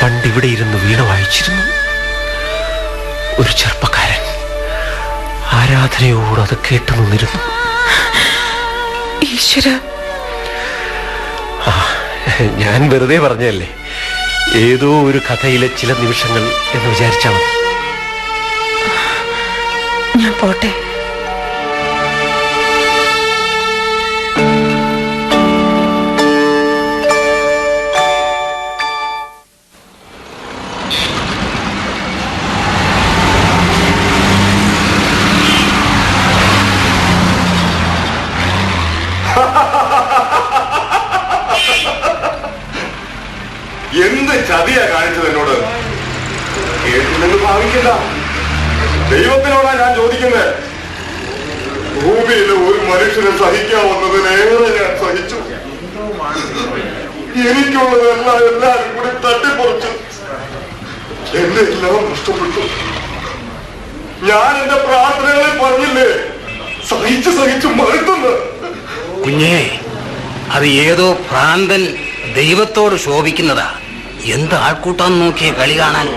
പണ്ടിവിടെ ഇരുന്ന് വീണ വായിച്ചിരുന്നു. ഒരു ചെറുപ്പക്കാരൻ ആരാധനയോട് അത് കേട്ടു നിന്നിരുന്നു. ഈശ്വര, ഞാൻ വെറുതെ പറഞ്ഞല്ലേ, ഏതോ ഒരു കഥയിലെ ചില നിമിഷങ്ങൾ എന്ന് വിചാരിച്ചാൽ മതി. ഞാൻ പോട്ടെ. എന്ത് ചതിയാ കാണിച്ചത് എന്നോട്? കേട്ടില്ലെന്ന് ഭാവിക്കണ്ട. ദൈവത്തിനോടാ ഞാൻ ചോദിക്കുന്നത്. ഭൂമിയിലെ ഒരു മനുഷ്യനെ സഹിക്കാവുന്നതിനേറെ ഞാൻ സഹിച്ചു. എനിക്കുള്ളതെല്ലാം എല്ലാവരും കൂടി തട്ടിപ്പറിച്ചു. എന്റെ എല്ലാം നഷ്ടപ്പെട്ടു. ഞാൻ എന്റെ പ്രാർത്ഥനകളിൽ പറഞ്ഞില്ലേ, സഹിച്ചു മടുത്തുന്നു. കുഞ്ഞേ, അത് ഏതോ ഭ്രാന്തൻ ദൈവത്തോട് ശോഭിക്കുന്നതാ. എന്ത് ആൾക്കൂട്ടാന്ന് നോക്കിയ കളി കാണാൻ.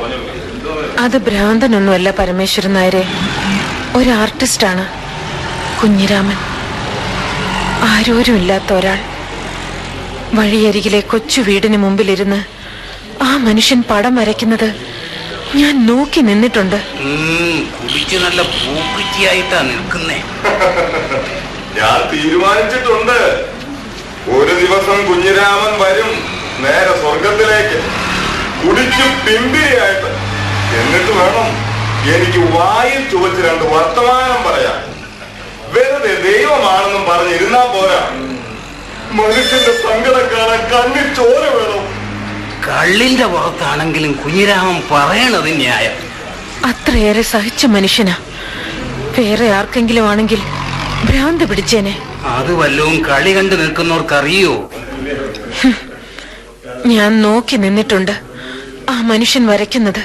അത് ഭ്രാന്തനൊന്നുമല്ല പരമേശ്വരൻ നായരെ, ഒരു ആർട്ടിസ്റ്റാണ് കുഞ്ഞിരാമൻ. ആരോരും ഇല്ലാത്ത ഒരാൾ. വഴിയരികിലെ കൊച്ചു വീടിന് മുമ്പിലിരുന്ന് ആ മനുഷ്യൻ പടം വരയ്ക്കുന്നത് ഞാൻ നോക്കി നിന്നിട്ടുണ്ട്. കുടിച്ച് നല്ല പൂക്കുറ്റിയായിട്ടാ നിൽക്കുന്നേ. ഞാൻ തീരുമാനിച്ചിട്ടുണ്ട്, ഒരു ദിവസം കുഞ്ഞിരാമൻ വരും നേരെ സ്വർഗത്തിലേക്ക്, കുടിച്ച് പിമ്പിരിയായിട്ട്. എന്നിട്ട് വേണം എനിക്ക് വായിൽ ചുവച്ച് 2 വർത്തമാനം പറയാൻ. വെറുതെ ദൈവമാണെന്നും പറഞ്ഞിരുന്നാ പോരാ. മനുഷ്യന്റെ സങ്കടം കാണാൻ കണ്ണിൽ ചോര വേണം. കള്ളിന്റെ പുറത്താണെങ്കിലും കുഞ്ഞിരാമൻ പറയണത് ന്യായം. അത്രയേറെ സഹിച്ച മനുഷ്യനാ. വേറെ ആർക്കെങ്കിലും ആണെങ്കിൽ ഭ്രാന്ത് പിടിച്ചേനെ. അത് വല്ലവും കളി കണ്ടു നിൽക്കുന്നവർക്കറിയോ? ഞാൻ നോക്കി നിന്നിട്ടുണ്ട് ആ മനുഷ്യൻ വരയ്ക്കുന്നത്.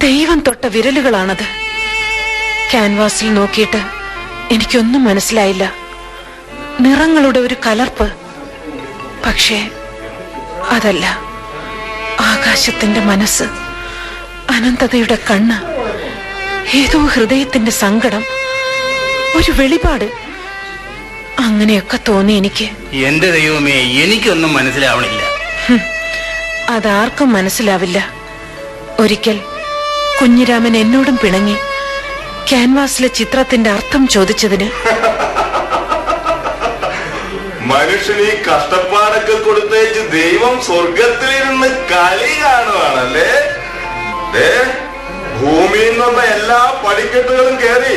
ദൈവം തൊട്ട വിരലുകളാണത്. ക്യാൻവാസിൽ നോക്കിയിട്ട് എനിക്കൊന്നും മനസ്സിലായില്ല. നിറങ്ങളുടെ ഒരു കലർപ്പ്. പക്ഷേ അതല്ല, ആകാശത്തിന്റെ മനസ്സ്, അനന്തതയുടെ കണ്ണ്, ഏതോ ഹൃദയത്തിന്റെ സങ്കടം, ഒരു വെളിപാട്. അങ്ങനെയൊക്കെ തോന്നി എനിക്ക്. എന്റെ ദൈവമേ, എനിക്കൊന്നും മനസ്സിലാവണില്ല. അതാർക്കും മനസ്സിലാവില്ല. ഒരിക്കൽ കുഞ്ഞിരാമൻ എന്നോടും പിണങ്ങി ക്യാൻവാസിലെ ചിത്രത്തിന്റെ അർത്ഥം ചോദിച്ചതിന്. മനുഷ്യൻ ഈ കഷ്ടപ്പാടൊക്കെ കൊടുത്തേച്ച് ദൈവം സ്വർഗത്തിലിരുന്ന് കളി കാണുവാണല്ലേ? ഭൂമിയിൽ നിന്നുള്ള എല്ലാ പടിക്കെട്ടുകളും കയറി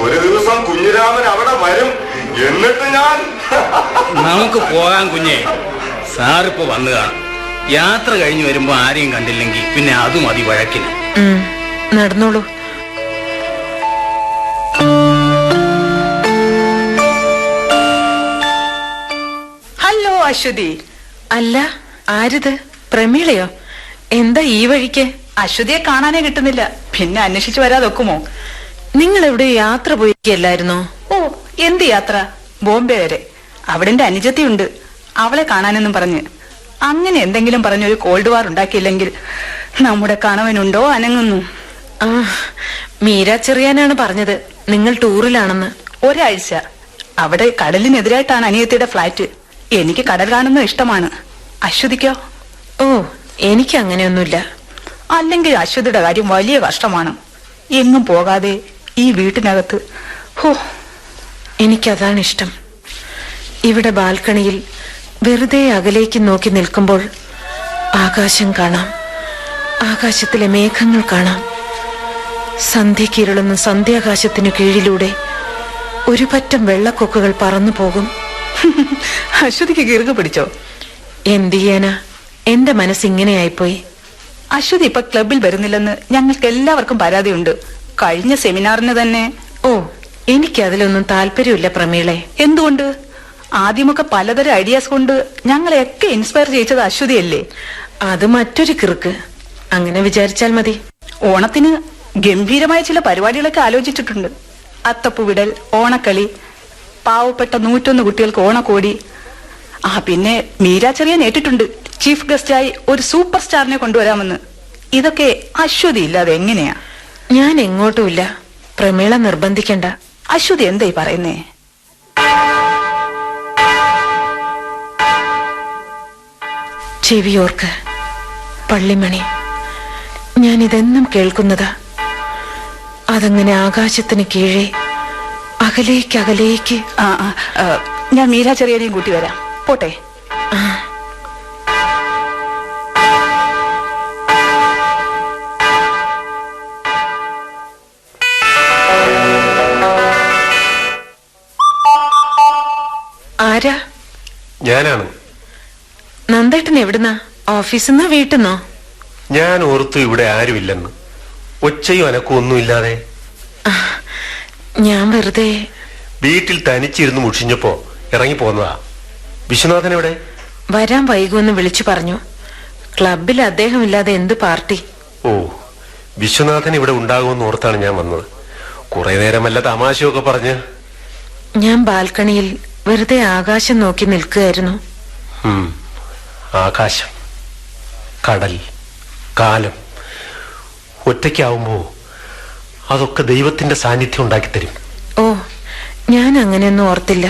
ഒരു ദിവസം കുഞ്ഞിരാമൻ അവിടെ വരും. എന്നിട്ട് ഞാൻ നമുക്ക് പോകാൻ കുഞ്ഞേ. സാറിപ്പോ വന്നു കാണും. യാത്ര കഴിഞ്ഞു വരുമ്പോ ആരെയും കണ്ടില്ലെങ്കിൽ പിന്നെ അതും മതി വഴക്കിന്. നടന്നോളൂ. ഹലോ അശ്വതി. അല്ല, ആരിത്? പ്രമീളയോ? എന്താ ഈ വഴിക്ക്? അശ്വതിയെ കാണാനേ കിട്ടുന്നില്ല. പിന്നെ അന്വേഷിച്ചു വരാതൊക്കുമോ? നിങ്ങൾ എവിടെ യാത്ര പോയിരിക്കല്ലായിരുന്നോ? ഓ, എന്ത് യാത്ര? ബോംബെ വരെ. അവിടെ എന്റെ അനുജത്തിയുണ്ട്, അവളെ കാണാനെന്നും പറഞ്ഞ്. അങ്ങനെ എന്തെങ്കിലും പറഞ്ഞൊരു കോൾഡ് വാർ ഉണ്ടാക്കിയില്ലെങ്കിൽ നമ്മുടെ കണവനുണ്ടോ അനങ്ങുന്നു. ആ, മീര ചെറിയാനാണ് പറഞ്ഞത് നിങ്ങൾ ടൂറിലാണെന്ന്. ഒരാഴ്ച. അവിടെ കടലിനെതിരായിട്ടാണ് അനിയത്തിയുടെ ഫ്ലാറ്റ്. എനിക്ക് കടൽ കാണുന്നത് ഇഷ്ടമാണ്. അശ്വതിക്കോ? ഓ, എനിക്ക് അങ്ങനെയൊന്നുമില്ല. അല്ലെങ്കിൽ അശ്വതിയുടെ കാര്യം വലിയ കഷ്ടമാണ്. എങ്ങും പോകാതെ ഈ വീട്ടിനകത്ത്. ഹോ, എനിക്കതാണ് ഇഷ്ടം. ഇവിടെ ബാൽക്കണിയിൽ വെറുതെ അകലേക്ക് നോക്കി നിൽക്കുമ്പോൾ ആകാശം കാണാം, ആകാശത്തിലെ മേഘങ്ങൾ കാണാം. സന്ധ്യക്കിരുളുന്ന സന്ധ്യാകാശത്തിനു കീഴിലൂടെ ഒരു പറ്റം വെള്ളക്കൊക്കുകൾ പറന്നു പോകും. അശ്വതിക്ക് ഗീർഘ പിടിച്ചോ? എന്ത് ചെയ്യാനാ, എന്റെ മനസ്സിങ്ങനെയായിപ്പോയി. അശ്വതി ഇപ്പൊ ക്ലബിൽ വരുന്നില്ലെന്ന് ഞങ്ങൾക്ക് എല്ലാവർക്കും പരാതിയുണ്ട്. കഴിഞ്ഞ സെമിനാറിന് തന്നെ. ഓ, എനിക്കതിലൊന്നും താല്പര്യമില്ല പ്രമീളെ. എന്തുകൊണ്ട്? ആദ്യമൊക്കെ പലതരം ഐഡിയാസ് കൊണ്ട് ഞങ്ങളെയൊക്കെ ഇൻസ്പയർ ചെയ്യിച്ചത് അശ്വതിയല്ലേ? അത് മറ്റൊരു കിറുക്ക്. അങ്ങനെ വിചാരിച്ചാൽ മതി. ഓണത്തിന് ഗംഭീരമായ ചില പരിപാടികളൊക്കെ ആലോചിച്ചിട്ടുണ്ട്. അത്തപ്പൂവിടൽ, ഓണക്കളി, പാവപ്പെട്ട 101 കുട്ടികൾക്ക് ഓണക്കോടി. പിന്നെ മീര ചെറിയാൻ ഏറ്റിട്ടുണ്ട് ചീഫ് ഗസ്റ്റായി ഒരു സൂപ്പർ സ്റ്റാറിനെ കൊണ്ടുവരാമെന്ന്. ഇതൊക്കെ അശ്വതി ഇല്ലാതെ എങ്ങനെയാ? ഞാൻ എങ്ങോട്ടുമില്ല. പ്രമീള നിർബന്ധിക്കണ്ട. അശ്വതി എന്തായി പറയുന്നേ? ചെവിയോർക്ക് പള്ളിമണി. ഞാനിതെന്നും കേൾക്കുന്നതാ. അതങ്ങനെ ആകാശത്തിന് കീഴേ അകലേക്ക്. ഞാൻ മീര ചെറിയനെയും കൂട്ടി വരാം. പോട്ടെ. ആരാ? ഞാനാണ്. നന്ദേട്ടൻ എവിടുന്നാ? ഓഫീസിന്നോ വീട്ടിന്നോ? ഞാൻ ഓർത്തു ഇവിടെ ആരുമില്ലെന്ന്. ഒച്ചയും അനക്കും ഒന്നുമില്ലാതെ. ഞാൻ വെറുതെ. വീട്ടിൽ തനിച്ചിരുന്ന് മുഷിഞ്ഞപ്പോ ഇറങ്ങിപ്പോന്നതാ. വിശ്വനാഥൻ എവിടെ? വരാൻ വൈകുമെന്ന് വിളിച്ചു പറഞ്ഞു. ക്ലബിൽ അദ്ദേഹം ഇല്ലാതെ എന്ത് പാർട്ടി? ഓ, വിശ്വനാഥൻ ഇവിടെ ഉണ്ടാകുമെന്ന് ഓർത്താണ് ഞാൻ വന്നത്. കുറെ നേരം വല്ല തമാശയൊക്കെ പറഞ്ഞ്. ഞാൻ ബാൽക്കണിയിൽ വെറുതെ ആകാശം നോക്കി നിൽക്കുകയായിരുന്നു. ആകാശം, കടൽ, കാലം ഒറ്റയ്ക്കാവുമ്പോ അതൊക്കെ ദൈവത്തിന്റെ സാന്നിധ്യം ഉണ്ടാക്കിത്തരും. ഓ, ഞാൻ അങ്ങനെയൊന്നും ഓർത്തില്ല.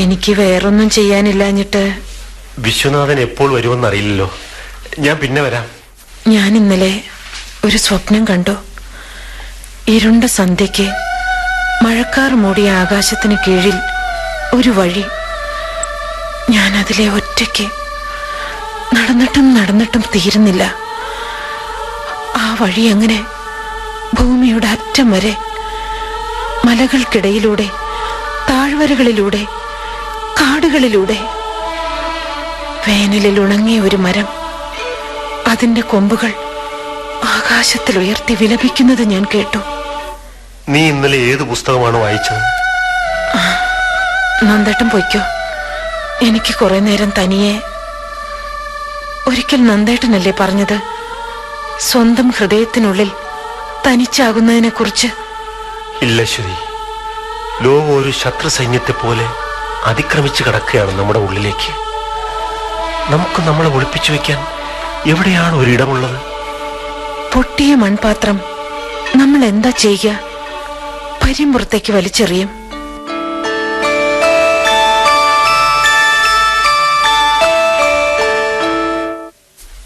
എനിക്ക് വേറൊന്നും ചെയ്യാനില്ലാഞ്ഞിട്ട്. വിശ്വനാഥൻ എപ്പോൾ വരുമെന്നറിയില്ലല്ലോ. ഞാൻ പിന്നെ വരാം. ഞാൻ ഇന്നലെ ഒരു സ്വപ്നം കണ്ടു. ഇരുണ്ട സന്ധ്യയ്ക്ക് മഴക്കാർ മൂടിയ ആകാശത്തിന് കീഴിൽ ഒരു വഴി. ഞാൻ അതിലെ ഒറ്റയ്ക്ക് നടന്നിട്ടും തീരുന്നില്ല. ആ വഴി അങ്ങനെ ഭൂമിയുടെ അറ്റം വരെ, മലകൾക്കിടയിലൂടെ, താഴ്വരകളിലൂടെ, കാടുകളിലൂടെ. വേനലിൽ ഉണങ്ങിയ ഒരു മരം അതിന്റെ കൊമ്പുകൾ ആകാശത്തിൽ ഉയർത്തി വിലപിക്കുന്നത് ഞാൻ കേട്ടു. നീ ഇന്നലെ ഏത് പുസ്തകമാണ് വായിച്ചത്? നന്ദേട്ടൻ പൊയ്ക്കോ, എനിക്ക് കുറെ നേരം തനിയെ. ഒരിക്കൽ നന്ദേട്ടനല്ലേ പറഞ്ഞത് സ്വന്തം ഹൃദയത്തിനുള്ളിൽ തനിച്ചാകുന്നതിനെ കുറിച്ച്? ഇല്ല ശ്രുതി, ലോകം ഒരു ശത്രു സൈന്യത്തെ പോലെ അതിക്രമിച്ചു കിടക്കുകയാണ് നമ്മുടെ ഉള്ളിലേക്ക്. നമുക്ക് നമ്മളെ ഒളിപ്പിച്ചു വെക്കാൻ എവിടെയാണ് ഒരിടമുള്ളത്? പൊട്ടിയ മൺപാത്രം നമ്മൾ എന്താ ചെയ്യുക? പരിമ്പുറത്തേക്ക് വലിച്ചെറിയും.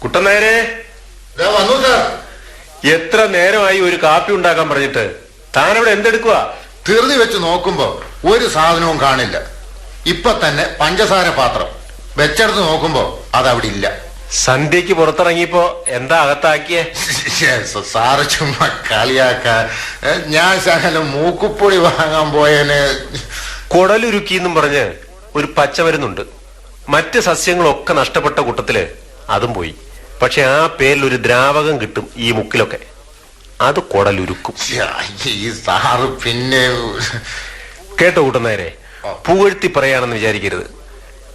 കുട്ടനേരെ, വന്നു സാർ. എത്ര നേരമായി ഒരു കാപ്പി ഉണ്ടാക്കാൻ പറഞ്ഞിട്ട്? താനവിടെ എന്തെടുക്കുക? ധൃതി വെച്ച് നോക്കുമ്പോ ഒരു സാധനവും കാണില്ല. ഇപ്പൊ തന്നെ പഞ്ചസാര പാത്രം വെച്ചെടുത്ത് നോക്കുമ്പോ അതവിടെ ഇല്ല. സന്ധ്യക്ക് പുറത്തിറങ്ങിയപ്പോ എന്താ അകത്താക്കിയേ? സാറ് ചുമ്മാ കളിയാക്ക. ഞാൻ ശകലം മൂക്കുപ്പൊടി വാങ്ങാൻ പോയന്. കുടലുരുക്കിന്നും പറഞ്ഞ് ഒരു പച്ച വരുന്നുണ്ട്. മറ്റ് സസ്യങ്ങളൊക്കെ നഷ്ടപ്പെട്ട കൂട്ടത്തില് അതും പോയി. പക്ഷെ ആ പേരിൽ ഒരു ദ്രാവകം കിട്ടും ഈ മുക്കിലൊക്കെ. അത് കുടലുരുക്കും. ഈ സാറ് പിന്നെ കേട്ടോ കൂട്ടുന്നേരെ, പുകഴ്ത്തി പറയാണെന്ന് വിചാരിക്കരുത്.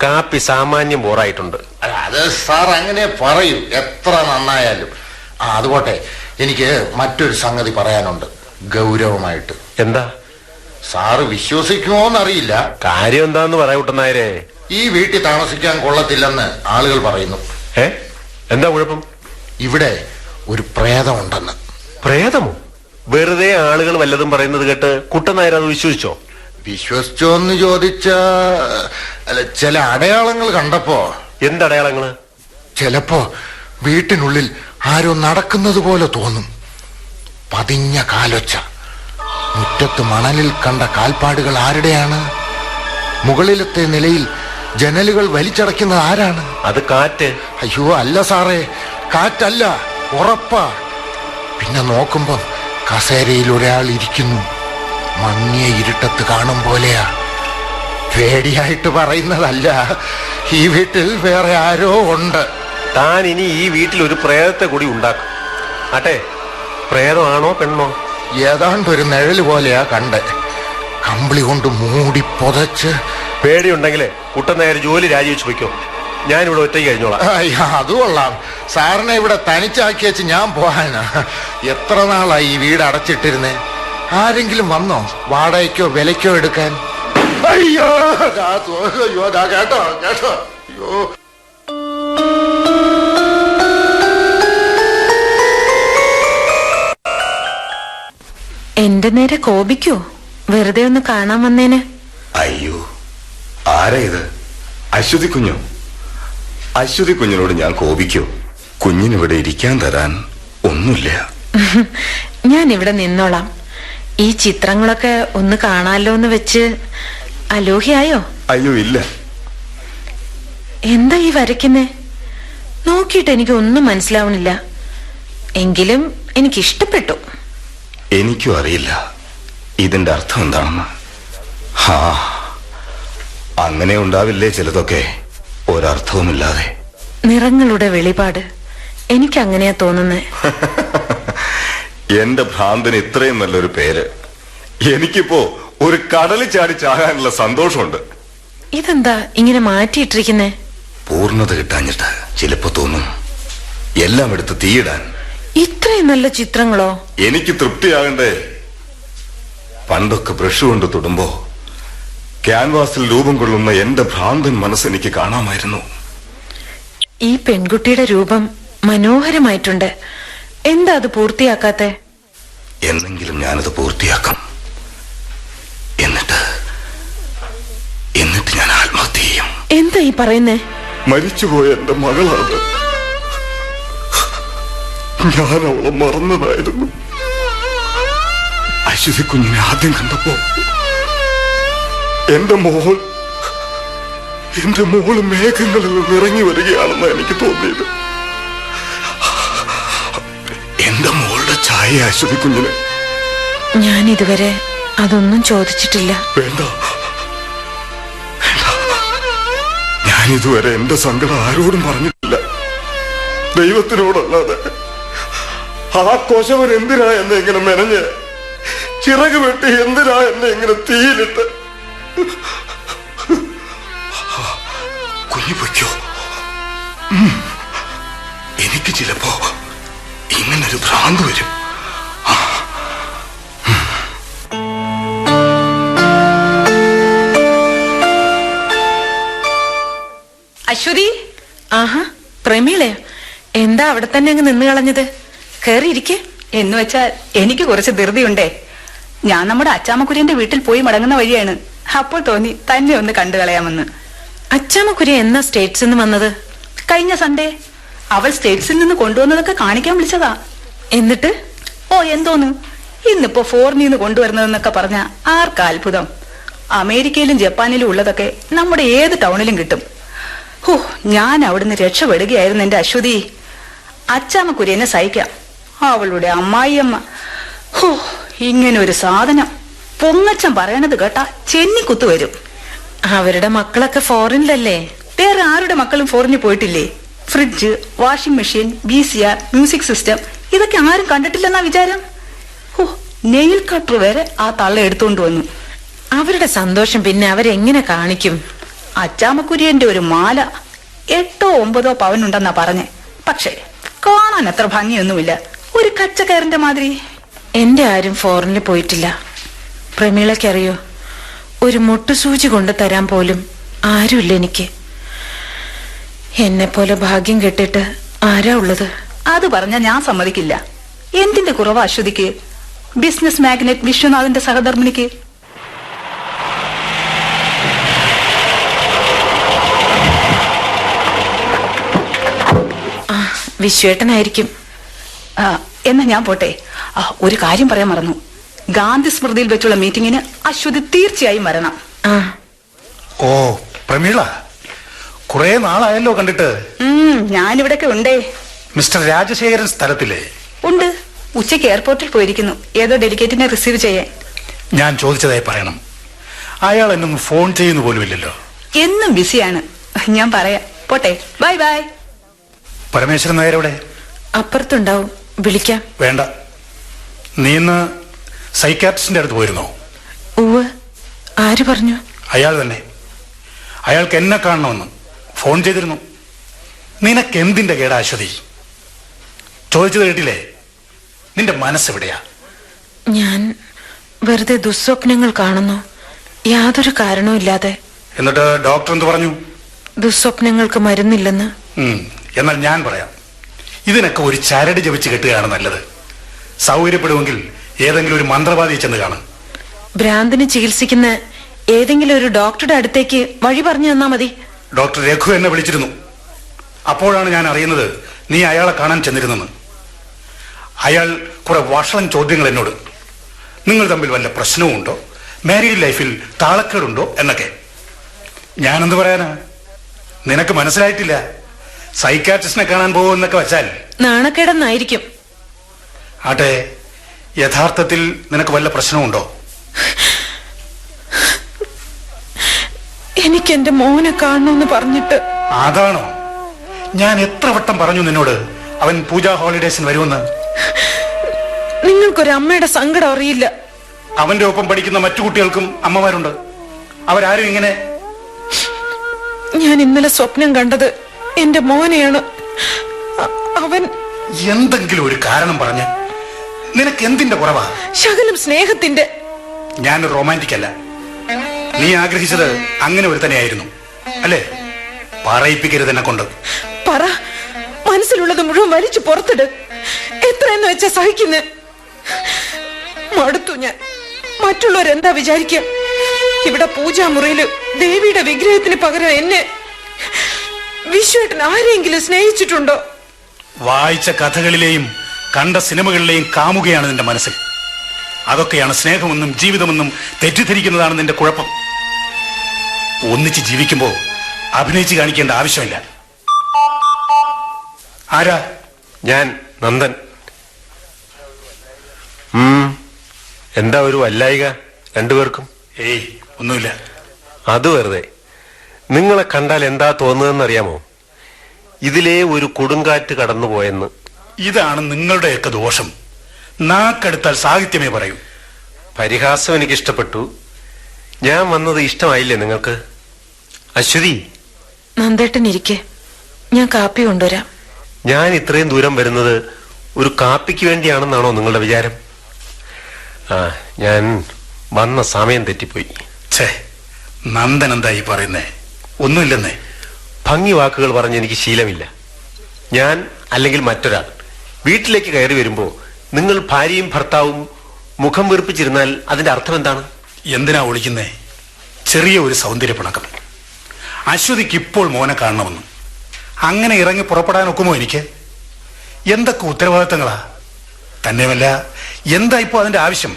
കാപ്പി സാമാന്യം ബോറായിട്ടുണ്ട്. അത് സാർ അങ്ങനെ പറയൂ, എത്ര നന്നായാലും. അതുപോട്ടെ, എനിക്ക് മറ്റൊരു സംഗതി പറയാനുണ്ട്, ഗൗരവമായിട്ട്. എന്താ? സാറ് വിശ്വസിക്കുമോന്നറിയില്ല. കാര്യം എന്താന്ന് പറയാ കൂട്ടുന്നേരെ. ഈ വീട്ടിൽ താമസിക്കാൻ കൊള്ളത്തില്ലെന്ന് ആളുകൾ പറയുന്നു. എന്താ കുഴപ്പം? ഇവിടെ ഒരു പ്രേതമുണ്ടെന്ന്. പ്രേതമോ? വെറുതെ ആളുകൾ വല്ലതും പറയുന്നത് കേട്ട് കുട്ടനായർ അത് വിശ്വസിച്ചോ? വിശ്വസിച്ചോന്ന് ചോദിച്ച ചില അടയാളങ്ങൾ കണ്ടപ്പോ. എന്തടയാളങ്ങള്? ചിലപ്പോ വീട്ടിനുള്ളിൽ ആരോ നടക്കുന്നത് പോലെ തോന്നും. പതിഞ്ഞ കാലൊച്ച. മുറ്റത്ത് മണലിൽ കണ്ട കാൽപ്പാടുകൾ ആരുടെയാണ്? മുകളിലത്തെ നിലയിൽ ജനലുകൾ വലിച്ചടയ്ക്കുന്നത് ആരാണ്? അത് കാറ്റ്. അയ്യോ അല്ല സാറേ, കാറ്റല്ല, ഉറപ്പാ. പിന്നെ നോക്കുമ്പോ കസേരയിൽ ഒരാൾ ഇരിക്കുന്നു. മങ്ങിയ ഇരുട്ടത്ത് കാണും പോലെയാ. പേടിയായിട്ട് പറയുന്നതല്ല, ഈ വീട്ടിൽ വേറെ ആരോ ഉണ്ട്. താൻ ഇനി ഈ വീട്ടിൽ ഒരു പ്രേതത്തെ കൂടി ഉണ്ടാക്കും. ആട്ടെ, പ്രേതമാണോ പെണ്ണോ? ഏതാണ്ടൊരു നിഴല് പോലെയാ കണ്ട്. കമ്പിളി കൊണ്ട് മൂടി പുതച്ച്. പേടിയുണ്ടെങ്കിലേ കുട്ടനേർ ജോലി രാജിവെച്ച് വയ്ക്കോ. ഞാനിവിടെ ഒറ്റയ്ക്ക് കഴിഞ്ഞോളാം. അത് കൊള്ളാം. സാറിനെ ഇവിടെ തനിച്ചാക്കി വെച്ച് ഞാൻ പോകാനാ. എത്ര നാളായി ഈ വീട് അടച്ചിട്ടിരുന്നേ? ആരെങ്കിലും വന്നോ വാടകയ്ക്കോ വിലയ്ക്കോ എടുക്കാൻ? അയ്യോ അയ്യോ, കേട്ടോ കേട്ടോ. അയ്യോ, എന്റെ നേരെ കോപിക്കോ? വെറുതെ ഒന്ന് കാണാൻ വന്നേന്. അയ്യോ, ആരാ ഇത്? അശ്വതി കുഞ്ഞോ? അശ്വതി കുഞ്ഞിനോട് ഞാൻ കോപിക്കോ? കുഞ്ഞിനിവിടെ ഇരിക്കാൻ തരാൻ ഒന്നുമില്ല. ഞാൻ ഇവിടെ നിന്നോളാം. ഈ ചിത്രങ്ങളൊക്കെ ഒന്ന് കാണാലോ എന്ന് വെച്ച്. അലോഹിയായോ? അയ്യോ ഇല്ല. എന്താ ഈ വരയ്ക്കുന്നേ? നോക്കിയിട്ട് എനിക്ക് ഒന്നും മനസ്സിലാവണില്ല. എങ്കിലും എനിക്കിഷ്ടപ്പെട്ടു. എനിക്കും അറിയില്ല ഇതിന്റെ അർത്ഥം എന്താണെന്ന്. അങ്ങനെ ഉണ്ടാവില്ലേ ചിലതൊക്കെ ഒരർത്ഥവുമില്ലാതെ. നിറങ്ങളുടെ വെളിപാട്, എനിക്കങ്ങനെയാ തോന്നുന്നേ. എന്റെ ഭ്രാന്തന് ഇത്രയും നല്ലൊരു പേര്. എനിക്കിപ്പോ ഒരു കടലിൽ ചാടി ചാകാനുള്ള സന്തോഷമുണ്ട്. ഇതെന്താ ഇങ്ങനെ മാറ്റിയിട്ടിരിക്കുന്നേ? പൂർണ്ണത കിട്ടാഞ്ഞിട്ട് ചിലപ്പോ തോന്നും എല്ലാം എടുത്ത് തീയിടാൻ. ഇത്രയും നല്ല ചിത്രങ്ങളോ? എനിക്ക് തൃപ്തിയാകണ്ടേ. പണ്ടൊക്കെ ബ്രഷ് കൊണ്ട് തൊടുമ്പോ ക്യാൻവാസിൽ രൂപം കൊള്ളുന്ന എന്റെ ഭ്രാന്തൻ മനസ്സെനിക്ക് കാണാമായിരുന്നു. ഈ പെൺകുട്ടിയുടെ രൂപം മനോഹരമായിട്ടുണ്ട്. എന്താ അത് പൂർത്തിയാക്കാത്തെ? എന്നെങ്കിലും ഞാനത് പൂർത്തിയാക്കാം. എന്നിട്ട് ഞാൻ ആത്മഹത്യ ചെയ്യും. എന്താ ഈ പറയുന്നേ? മരിച്ചുപോയ എന്റെ മകളാണ്. ഞാൻ അവളെ മറന്നതായിരുന്നു. അശ്വതി കുഞ്ഞിനെ ആദ്യം കണ്ടപ്പോ എന്റെ മോള് മേഘങ്ങളിൽ നിന്ന് ഇറങ്ങി വരികയാണെന്ന് എനിക്ക് തോന്നിയത്. എന്റെ മോളുടെ ഛായ അശ്വതി കുഞ്ഞിന്. ഞാൻ ഇതുവരെ അതൊന്നും ചോദിച്ചിട്ടില്ല. വേണ്ട, ഞാനിതുവരെ എന്റെ സങ്കടം ആരോടും പറഞ്ഞിട്ടില്ല, ദൈവത്തിനോടല്ലാതെ. ആ കൊശവൻ എന്തിനാ എന്നെ ഇങ്ങനെ മെനഞ്ഞ്, ചിറക് വെട്ടി എന്തിനാ എന്നെ ഇങ്ങനെ തീയിലിട്ട്? കുഞ്ഞു പൊയ്ക്കോ. എനിക്ക് ചിലപ്പോ ഇങ്ങനൊരു ഭ്രാന്ത് വരും. അശ്വതി. ആഹാ, പ്രമീളയോ? എന്താ അവിടെ തന്നെ അങ്ങ് നിന്ന് കളഞ്ഞത്? കേറിയിരിക്കെ. എന്ന് വെച്ചാൽ എനിക്ക് കുറച്ച് ധൃതിയുണ്ടേ. ഞാൻ നമ്മുടെ അച്ചാമ്മക്കുര്യന്റെ വീട്ടിൽ പോയി മടങ്ങുന്ന വഴിയാണ്. അപ്പോൾ തോന്നി തന്നെ ഒന്ന് കണ്ടു കളയാമെന്ന്. അച്ചാമ്മക്കുര്യ എന്നാ സ്റ്റേറ്റ്സിൽ നിന്ന് വന്നത്? കഴിഞ്ഞ സൺഡേ. അവൾ സ്റ്റേറ്റ്സിൽ നിന്ന് കൊണ്ടുവന്നതൊക്കെ കാണിക്കാൻ വിളിച്ചതാ. എന്നിട്ട്? ഓ, എന്തോന്ന്, ഇന്നിപ്പോ ഫോറിനിൽ നിന്ന് കൊണ്ടുവരുന്നതെന്നൊക്കെ പറഞ്ഞ ആർക്കാ അത്ഭുതം. അമേരിക്കയിലും ജപ്പാനിലും ഉള്ളതൊക്കെ നമ്മുടെ ഏത് ടൗണിലും കിട്ടും. ഹോ, ഞാൻ അവിടുന്ന് രക്ഷപ്പെടുകയായിരുന്നു എന്റെ അശ്വതി. അച്ചാമ്മക്കുര്യനെ സഹിക്കാം, അവളുടെ അമ്മായിയമ്മ. ഹോ, ഇങ്ങനെ ഒരു സാധനം. പൊങ്ങച്ചൻ പറയണത് കേട്ടാ ചെന്നിക്കുത്തു വരും. അവരുടെ മക്കളൊക്കെ ഫോറിനിലല്ലേ? വേറെ ആരുടെ മക്കളും ഫോറിനിൽ പോയിട്ടില്ലേ? Fridge, washing machine, VCR, music system, ഇതൊക്കെ ആരും കണ്ടിട്ടില്ലെന്നാ വിചാരം. ഓ, നെയിൽ കട്ടർ വരെ ആ തള്ള എടുത്തുകൊണ്ട് വന്നു. അവരുടെ സന്തോഷം പിന്നെ അവരെങ്ങനെ കാണിക്കും? അച്ചാമ്മക്കുര്യന്റെ ഒരു മാല 8 or 9 പവനുണ്ടെന്നാ പറഞ്ഞേ. പക്ഷേ കാണാൻ അത്ര ഭംഗിയൊന്നുമില്ല, ഒരു കച്ചക്കയറിന്റെ മാതിരി. എന്റെ ആരും ഫോറിനിൽ പോയിട്ടില്ല. പ്രമീളയ്ക്കറിയോ, ഒരു മുട്ടുസൂചി കൊണ്ട് തരാൻ പോലും ആരുമില്ല എനിക്ക്. എന്നെ പോലെ ഭാഗ്യം കെട്ടിട്ട് ആരാ ഉള്ളത്? അത് പറഞ്ഞ ഞാൻ സമ്മതിക്കില്ല. എന്തിന്റെ കുറവാ അശ്വതിക്ക്? Business magnate വിശ്വനാഥന്റെ സഹധർമ്മിണിക്ക്. വിശ്വേട്ടനായിരിക്കും. എന്നാ ഞാൻ പോട്ടെ. ഒരു കാര്യം പറയാൻ മറന്നു. ഗാന്ധി സ്മൃതിയിൽ വെച്ചുള്ള മീറ്റിംഗിന് അശ്വതി തീർച്ചയായും വരണം. ഓ പ്രമീള, കുറെ നാളായല്ലോ കണ്ടിട്ട്. ഞാനിവിടൊക്കെ ഉണ്ടേ. മിസ്റ്റർ രാജശേഖരൻ സ്ഥലത്തില്ലേ? ഉണ്ട്. ഉച്ചയ്ക്ക് എയർപോർട്ടിൽ പോയിരിക്കുന്നു, ഏതോ ഡെലിഗേറ്റിനെ റിസീവ് ചെയ്യാൻ. ഞാൻ ചോദിച്ചതായി പറയണം. അയാൾ എന്നൊന്നും ഫോൺ ചെയ്യുന്നു പോലുമില്ലല്ലോ. എന്നും ബിസിയാണ്. ഞാൻ പറയാം. പോട്ടെ, ബൈ ബൈ. പരമേശ്വരൻ നായർ എവിടെ? അപ്പുറത്തുണ്ടാവും, വിളിക്കാം. വേണ്ട, നീ ഇന്ന് സൈക്കാട്രിസ്റ്റിന്റെ അടുത്ത് പോയിരുന്നോ? ഉവ്വ്. ആര് പറഞ്ഞു? അയാൾ തന്നെ. അയാൾക്ക് എന്നെ കാണണമെന്ന് ഫോൺ ചെയ്തിരുന്നു. നിനക്ക് എന്തിന്റെ കേടാ അശ്വതി? ചോദിച്ചത് കേട്ടില്ലേ? നിന്റെ മനസ്സെവിടെയാ? ഞാൻ വെറുതെ ദുസ്വപ്നങ്ങൾ കാണുന്നു, യാതൊരു കാരണവും ഇല്ലാതെ. എന്നിട്ട് ഡോക്ടർ എന്ത് പറഞ്ഞു? ദുസ്വപ്നങ്ങൾക്ക് മരുന്നില്ലെന്ന്. എന്നാൽ ഞാൻ പറയാം, ഇതിനൊക്കെ ഒരു ചരട് ജപിച്ച് കെട്ടുകയാണ് നല്ലത്. സൗകര്യപ്പെടുമെങ്കിൽ ഏതെങ്കിലും ഒരു മന്ത്രവാദിയെ ചെന്ന് കാണും. ഭ്രാന്തിന് ചികിത്സിക്കുന്ന ഏതെങ്കിലും ഒരു ഡോക്ടറുടെ അടുത്തേക്ക് വഴി പറഞ്ഞു തന്നാ മതി. ഡോക്ടർ രഘു എന്നെ വിളിച്ചിരുന്നു. അപ്പോഴാണ് ഞാൻ അറിയുന്നത് നീ അയാളെ കാണാൻ ചെന്നിരുന്നെന്ന്. അയാൾ കുറെ വഷളൻ ചോദ്യങ്ങൾ എന്നോട്. നിങ്ങൾ തമ്മിൽ വല്ല പ്രശ്നവും ഉണ്ടോ, മാരീഡ് ലൈഫിൽ താളക്കേടുണ്ടോ എന്നൊക്കെ. ഞാനെന്ത് പറയാനാ? നിനക്ക് മനസ്സിലായിട്ടില്ല. സൈക്കാട്രിസ്റ്റിനെ കാണാൻ പോകുമെന്നൊക്കെ വെച്ചാൽ നാണക്കേടെന്നായിരിക്കും. ആട്ടെ, യഥാർത്ഥത്തിൽ നിനക്ക് വല്ല പ്രശ്നമുണ്ടോ? എനിക്ക് എന്റെ മോനെ കാണണമെന്ന് പറഞ്ഞിട്ട്. അതാണോ? ഞാൻ എത്ര വട്ടം പറഞ്ഞു നിന്നോട് അവൻ പൂജാ ഹോളിഡേസിന് വരുമെന്ന്. നിങ്ങൾക്കൊരു അമ്മയുടെ സങ്കടം അറിയില്ല. അവന്റെ ഒപ്പം പഠിക്കുന്ന മറ്റു കുട്ടികൾക്കും അമ്മമാരുണ്ട്. അവരാരും ഇങ്ങനെ. ഞാൻ ഇന്നലെ സ്വപ്നം കണ്ടത് എന്റെ മോനെയാണ്. അവൻ എന്തെങ്കിലും ഒരു കാരണം പറഞ്ഞ് നിനക്ക് എന്തിന്റെ കുറവാ? ശകലം സ്നേഹത്തിന്റെ. ഞാനൊരു റൊമാൻറ്റിക് അല്ല. നീ ആഗ്രഹിച്ചത് അങ്ങനെ ഒരു തന്നെയായിരുന്നു അല്ലേ? പറയിപ്പിക്കരുത് എന്നെ കൊണ്ട്. പറ, മനസ്സിലുള്ളത് മുഴുവൻ വലിച്ചു പുറത്തിട്. എത്രയെന്ന് വെച്ചാ സഹിക്കുന്നേ? മടുത്തു ഞാൻ. മറ്റുള്ളവരെന്താ വിചാരിക്കുക? ഇവിടെ പൂജാമുറിയില് ദേവിയുടെ വിഗ്രഹത്തിന് പകരം എന്നെ വിശ്വേട്ടൻ ആരെങ്കിലും സ്നേഹിച്ചിട്ടുണ്ടോ? വായിച്ച കഥകളിലെയും കണ്ട സിനിമകളിലെയും കാമുകയാണ് നിന്റെ മനസ്സിൽ. അതൊക്കെയാണ് സ്നേഹമെന്നും ജീവിതമെന്നും തെറ്റിദ്ധരിക്കുന്നതാണ് നിന്റെ കുഴപ്പം. ഒന്നിച്ച് ജീവിക്കുമ്പോ അഭിനയിച്ച് കാണിക്കേണ്ട ആവശ്യമില്ല. ആരാ? ഞാൻ നന്ദൻ. എന്താ ഒരു വല്ലായിക രണ്ടുപേർക്കും? ഏയ്, ഒന്നുമില്ല. അത് വെറുതെ. നിങ്ങളെ കണ്ടാൽ എന്താ തോന്നുന്നതെന്നറിയാമോ? ഇതിലേ ഒരു കൊടുങ്കാറ്റ് കടന്നുപോയെന്ന്. ഇതാണ് നിങ്ങളുടെയൊക്കെ ദോഷം. നാക്കെടുത്താൽ സാഹിത്യമേ പറയൂ. പരിഹാസം എനിക്ക് ഇഷ്ടപ്പെട്ടു. ഞാൻ വന്നത് ഇഷ്ടമായില്ലേ നിങ്ങൾക്ക്? അശ്വതി, നന്ദേട്ടൻ ഇരിക്കെ, ഞാൻ കാപ്പി കൊണ്ടുവരാം. ഞാൻ ഇത്രയും ദൂരം വരുന്നത് ഒരു കാപ്പിക്ക് വേണ്ടിയാണെന്നാണോ നിങ്ങളുടെ വിചാരം? ഞാൻ വന്ന സമയം തെറ്റിപ്പോയി. ഛേ, നന്ദൻ എന്താ ഈ പറയുന്നേ? ഒന്നുമില്ലെന്നേ. ഭംഗി വാക്കുകൾ പറഞ്ഞ് എനിക്ക് ശീലമില്ല. ഞാൻ അല്ലെങ്കിൽ മറ്റൊരാൾ വീട്ടിലേക്ക് കയറി വരുമ്പോ നിങ്ങൾ ഭാര്യയും ഭർത്താവും മുഖം വീർപ്പിച്ചിരുന്നാൽ അതിന്റെ അർത്ഥം എന്താണ്? എന്തിനാ ഒളിക്കുന്നേ? ചെറിയ ഒരു സൗന്ദര്യ പിണക്കം. അശ്വതിക്ക് ഇപ്പോൾ മോനെ കാണണമെന്ന്. അങ്ങനെ ഇറങ്ങി പുറപ്പെടാൻ ഒക്കുമോ എനിക്ക്? എന്തൊക്കെ ഉത്തരവാദിത്തങ്ങളാ. തന്നെയുമല്ല, എന്താ ഇപ്പോ അതിന്റെ ആവശ്യം?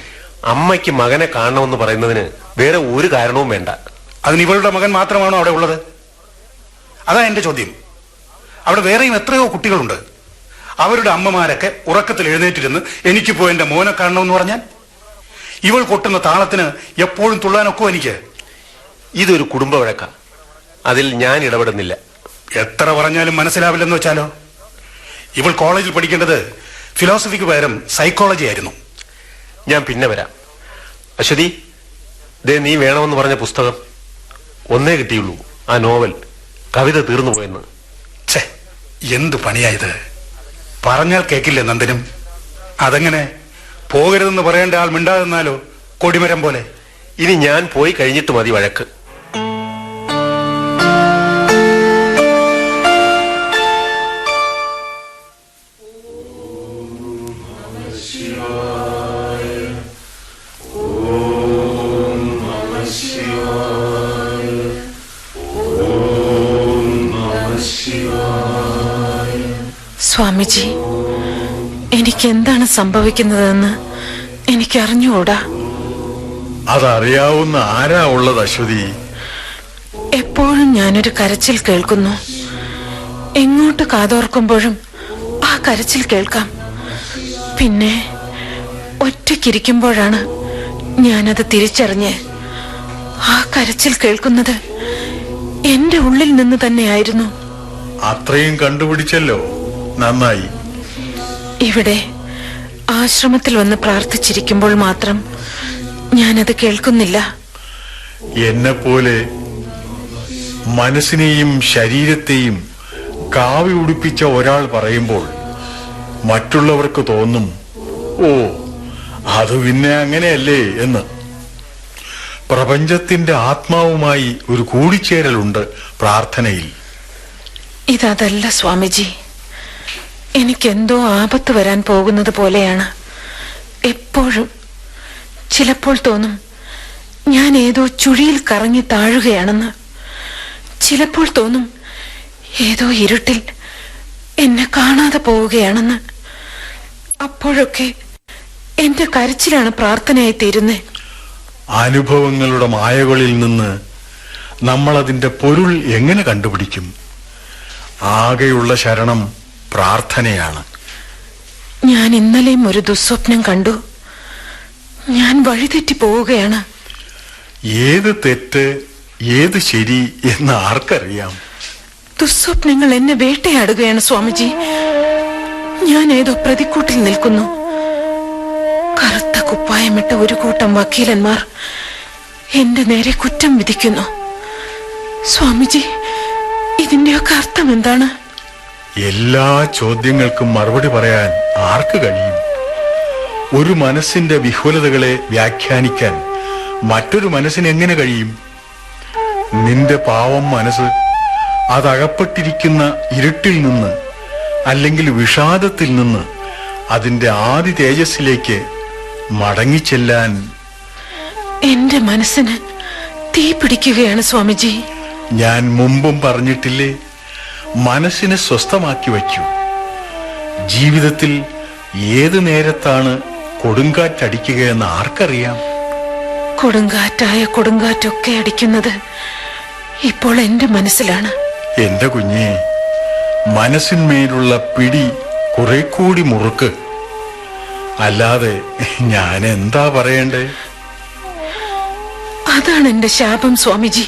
അമ്മയ്ക്ക് മകനെ കാണണമെന്ന് പറയുന്നതിന് വേറെ ഒരു കാരണവും വേണ്ട. അതിന് ഇവളുടെ മകൻ മാത്രമാണോ അവിടെ ഉള്ളത്? അതാ എന്റെ ചോദ്യം. അവിടെ വേറെയും എത്രയോ കുട്ടികളുണ്ട്. അവരുടെ അമ്മമാരൊക്കെ ഉറക്കത്തിൽ എഴുന്നേറ്റിരുന്ന് എനിക്കിപ്പോ എന്റെ മോനെ കാണണമെന്ന് പറഞ്ഞാൽ ഇവൾ കൊട്ടുന്ന താളത്തിന് എപ്പോഴും തുള്ളാനൊക്കോ എനിക്ക്? ഇതൊരു കുടുംബ വഴക്ക. അതിൽ ഞാൻ ഇടപെടുന്നില്ല. എത്ര പറഞ്ഞാലും മനസ്സിലാവില്ലെന്ന് വെച്ചാലോ? ഇവൾ കോളേജിൽ പഠിക്കേണ്ടത് ഫിലോസഫിക്ക് പകരം സൈക്കോളജി ആയിരുന്നു. ഞാൻ പിന്നെ വരാം. അശ്വതി, ദേ നീ വേണമെന്ന് പറഞ്ഞ പുസ്തകം ഒന്നേ കിട്ടിയുള്ളൂ. ആ നോവൽ, കവിത തീർന്നു പോയെന്ന്. ഛേ, എന്ത് പണിയായത്? പറഞ്ഞാൽ കേക്കില്ലേ നന്ദനും? അതെങ്ങനെ? പോകരുതെന്ന് പറയേണ്ട ആൾ മിണ്ടാതെന്നാലോ? കൊടിമരം പോലെ. ഇനി ഞാൻ പോയി കഴിഞ്ഞിട്ട് മതി വഴക്ക്. സ്വാമിജി, എനിക്ക് എന്താണ് സംഭവിക്കുന്നതെന്ന് എനിക്കറിഞ്ഞുകൂടാ. അതറിയാവുന്ന ആരാ ഉള്ളത് അശ്വതി? എപ്പോഴും ഞാനൊരു കരച്ചിൽ കേൾക്കുന്നു. എങ്ങോട്ട് കാതോർക്കുമ്പോഴും ആ കരച്ചിൽ കേൾക്കാം. പിന്നെ ഒറ്റയ്ക്കിരിക്കുമ്പോഴാണ് ഞാനത് തിരിച്ചറിഞ്ഞ് ആ കരച്ചിൽ കേൾക്കുന്നത് എന്റെ ഉള്ളിൽ നിന്ന് തന്നെയായിരുന്നു. അത്രയും കണ്ടുപിടിച്ചല്ലോ, നന്നായി. ഇവിടെ ആശ്രമത്തിൽ വന്ന് പ്രാർത്ഥിച്ചിരിക്കുമ്പോൾ മാത്രം ഞാനത് കേൾക്കുന്നില്ല. എന്നെ പോലെ മനസ്സിനെയും ശരീരത്തെയും കാവി ഉടുപ്പിച്ച ഒരാൾ പറയുമ്പോൾ മറ്റുള്ളവർക്ക് തോന്നും, ഓ അത് പിന്നെ അങ്ങനെയല്ലേ എന്ന്. പ്രപഞ്ചത്തിന്റെ ആത്മാവുമായി ഒരു കൂടിച്ചേരലുണ്ട് പ്രാർത്ഥനയിൽ. ഇതല്ല സ്വാമിജി. എനിക്കെന്തോ ആപത്ത് വരാൻ പോകുന്നത് പോലെയാണ് എപ്പോഴും. ചിലപ്പോൾ തോന്നും ഞാൻ ഏതോ ചുഴിയിൽ കറങ്ങി താഴുകയാണെന്ന്. ചിലപ്പോൾ തോന്നും ഏതോ ഇരുട്ടിൽ എന്നെ കാണാതെ പോവുകയാണെന്ന്. അപ്പോഴൊക്കെ എന്റെ കരച്ചിലാണ് പ്രാർത്ഥനയായി തീരുന്നേ. അനുഭവങ്ങളുടെ മായകളിൽ നിന്ന് നമ്മൾ അതിന്റെ പൊരുൾ എങ്ങനെ കണ്ടുപിടിക്കും? ആകെയുള്ള ശരണം പ്രാർത്ഥനയാണ്. ഞാൻ ഇന്നലെയും ഒരു ദുസ്വപ്നം കണ്ടു. ഞാൻ വഴിതെറ്റി പോവുകയാണ്. ഏത് തെറ്റ് ഏത് ശരി എന്ന് ആർക്കറിയാം? ദുസ്വപ്നങ്ങൾ എന്നെ വേട്ടയാടുകയാണ് സ്വാമിജി. ഞാൻ ഏതോ പ്രതിക്കൂട്ടിൽ നിൽക്കുന്നു. കറുത്ത കുപ്പായമിട്ട ഒരു കൂട്ടം വക്കീലന്മാർ എന്റെ നേരെ കുറ്റം വിധിക്കുന്നു. സ്വാമിജി, ഇതിന്റെയൊക്കെ അർത്ഥം എന്താണ്? എല്ലാ ചോദ്യങ്ങൾക്കും മറുപടി പറയാൻ ആർക്ക് കഴിയും? ഒരു മനസ്സിന്റെ വിഹുലതകളെ വ്യാഖ്യാനിക്കാൻ മറ്റൊരു മനസ്സിന് എങ്ങനെ കഴിയും? നിന്റെ പാവം മനസ്സ് അതകപ്പെട്ടിരിക്കുന്ന ഇരുട്ടിൽ നിന്ന്, അല്ലെങ്കിൽ വിഷാദത്തിൽ നിന്ന് അതിന്റെ ആദി തേജസ്സിലേക്ക് മടങ്ങിച്ചെല്ലാൻ. എന്റെ മനസ്സിന് തീ പിടിക്കുകയാണ് സ്വാമിജി. ഞാൻ മുമ്പും പറഞ്ഞിട്ടില്ലേ, മനസ്സിനെ സ്വസ്ഥമാക്കി വയ്ക്കൂ. ജീവിതത്തിൽ ഏത് നേരത്താണ് കൊടുങ്കാറ്റടിക്കുകയെന്ന് ആർക്കറിയാം? കൊടുങ്കാറ്റായ കൊടുങ്കാറ്റൊക്കെ അടിക്കുന്നത് ഇപ്പോൾ എന്റെ മനസ്സിലാണ്. എന്റെ കുഞ്ഞെ, മനസ്സിന്മേലുള്ള പിടി കുറെ കൂടി മുറുക്ക്. അല്ലാതെ ഞാൻ എന്താ പറയണ്ടേ? അതാണ് എന്റെ ശാപം സ്വാമിജി.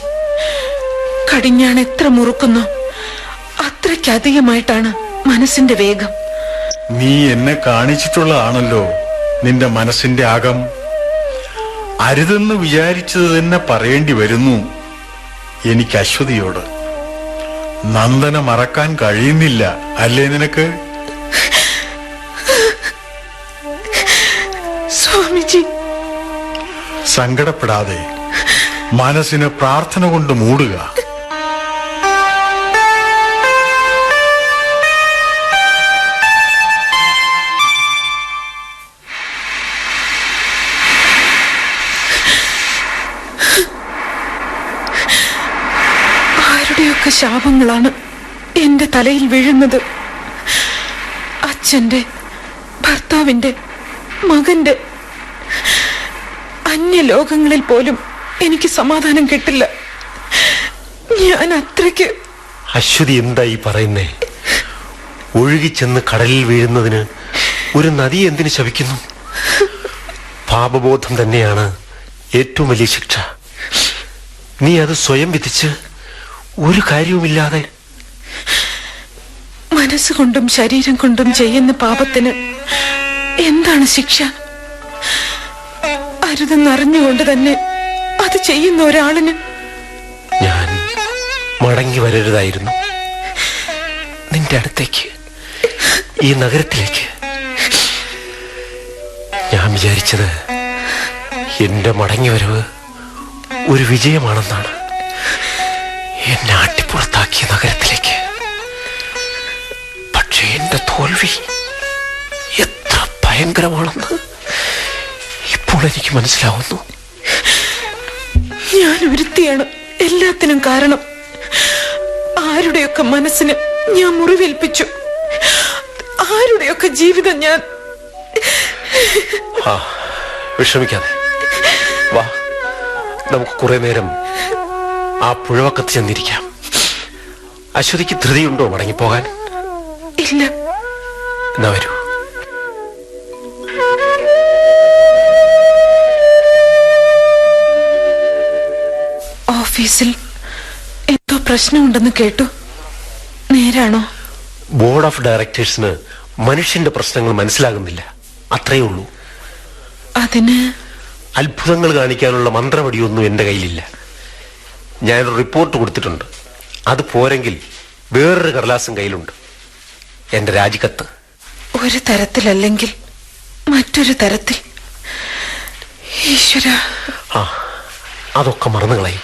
കടിഞ്ഞാൺ എത്ര മുറുക്കുന്നു അത്രയ്ക്കധികമായിട്ടാണ് മനസ്സിന്റെ വേഗം. നീ എന്നെ കാണിച്ചിട്ടുള്ളതാണല്ലോ നിന്റെ മനസ്സിന്റെ അകം. അരുതെന്ന് വിചാരിച്ചത് തന്നെ പറയേണ്ടി വരുന്നു എനിക്ക് അശ്വതിയോട്. നന്ദനെ മറക്കാൻ കഴിയുന്നില്ല അല്ലേ നിനക്ക്? സ്വാമിജി, സങ്കടപ്പെടാതെ മനസ്സിന് പ്രാർത്ഥന കൊണ്ട് മൂടുക. ആരുടെയൊക്കെ ശാപങ്ങളാണ് എന്റെ തലയിൽ വീഴുന്നത്? അച്ഛന്റെ, ഭർത്താവിന്റെ, മകന്റെ. അന്യലോകങ്ങളിൽ പോലും എനിക്ക് സമാധാനം കിട്ടില്ല. ഞാൻ അത്രയ്ക്ക്. അശ്വതി എന്തായി പറയുന്നേ? ഒഴുകിച്ചെന്ന് കടലിൽ വീഴുന്നതിന് ഒരു നദി എന്തിനു ശപിക്കുന്നു? പാപബോധം തന്നെയാണ് ഏറ്റവും വലിയ ശിക്ഷ. നീ അത് സ്വയം വിധിച്ച് ഒരു കാര്യവുമില്ലാതെ. മനസ്സുകൊണ്ടും ശരീരം കൊണ്ടും ചെയ്യുന്ന പാപത്തിന് എന്താണ് ശിക്ഷ? അരുതെന്നറിഞ്ഞുകൊണ്ട് തന്നെ അത് ചെയ്യുന്ന ഒരാളിന്. ഞാൻ മടങ്ങി വരരുതായിരുന്നു നിന്റെ അടുത്തേക്ക്, ഈ നഗരത്തിലേക്ക്. ഞാൻ വിചാരിച്ചത് എന്റെ മടങ്ങി വരവ് ഒരു വിജയമാണെന്നാണ്. എന്നെ ആട്ടിപ്പുറത്താക്കിയ നഗരത്തിലേക്ക്. പക്ഷേ എന്റെ തോൽവി എത്ര ഭയങ്കരമാണെന്ന് ഇപ്പോൾ എനിക്ക് മനസ്സിലാവുന്നു. ഞാൻ ഒരുത്തിയാണ് എല്ലാത്തിനും കാരണം. ആരുടെയൊക്കെ മനസ്സിന് ഞാൻ മുറിവേൽപ്പിച്ചു. ആരുടെയൊക്കെ ജീവിതം ഞാൻ. വിഷമിക്കാതെ വാ, നമുക്ക് കുറെ നേരം ആ പുഴവക്കത്ത് ചെന്നിരിക്കാം. അശ്വതിക്ക് ധൃതിയുണ്ടോ മടങ്ങിപ്പോകാൻ? ഇല്ല. എന്നാ വരൂ. ഓഫീസിൽ എന്തോ പ്രശ്നമുണ്ടെന്ന് കേട്ടു. നേരാണോ? ബോർഡ് ഓഫ് ഡയറക്ടേഴ്സിന് മനുഷ്യന്റെ പ്രശ്നങ്ങൾ മനസ്സിലാകുന്നില്ല, അത്രയേ ഉള്ളൂ. അതിന് അത്ഭുതങ്ങൾ കാണിക്കാനുള്ള മന്ത്രവടിയൊന്നും എന്റെ കയ്യിലില്ല. ഞാനൊരു റിപ്പോർട്ട് കൊടുത്തിട്ടുണ്ട്. അത് പോരെങ്കിൽ വേറൊരു കടലാസും കയ്യിലുണ്ട്, എന്റെ രാജിക്കത്ത്. ഒരു തരത്തിലല്ലെങ്കിൽ മറ്റൊരു തരത്തിൽ. ഈശ്വര, അതൊക്കെ മറന്നു കളയും.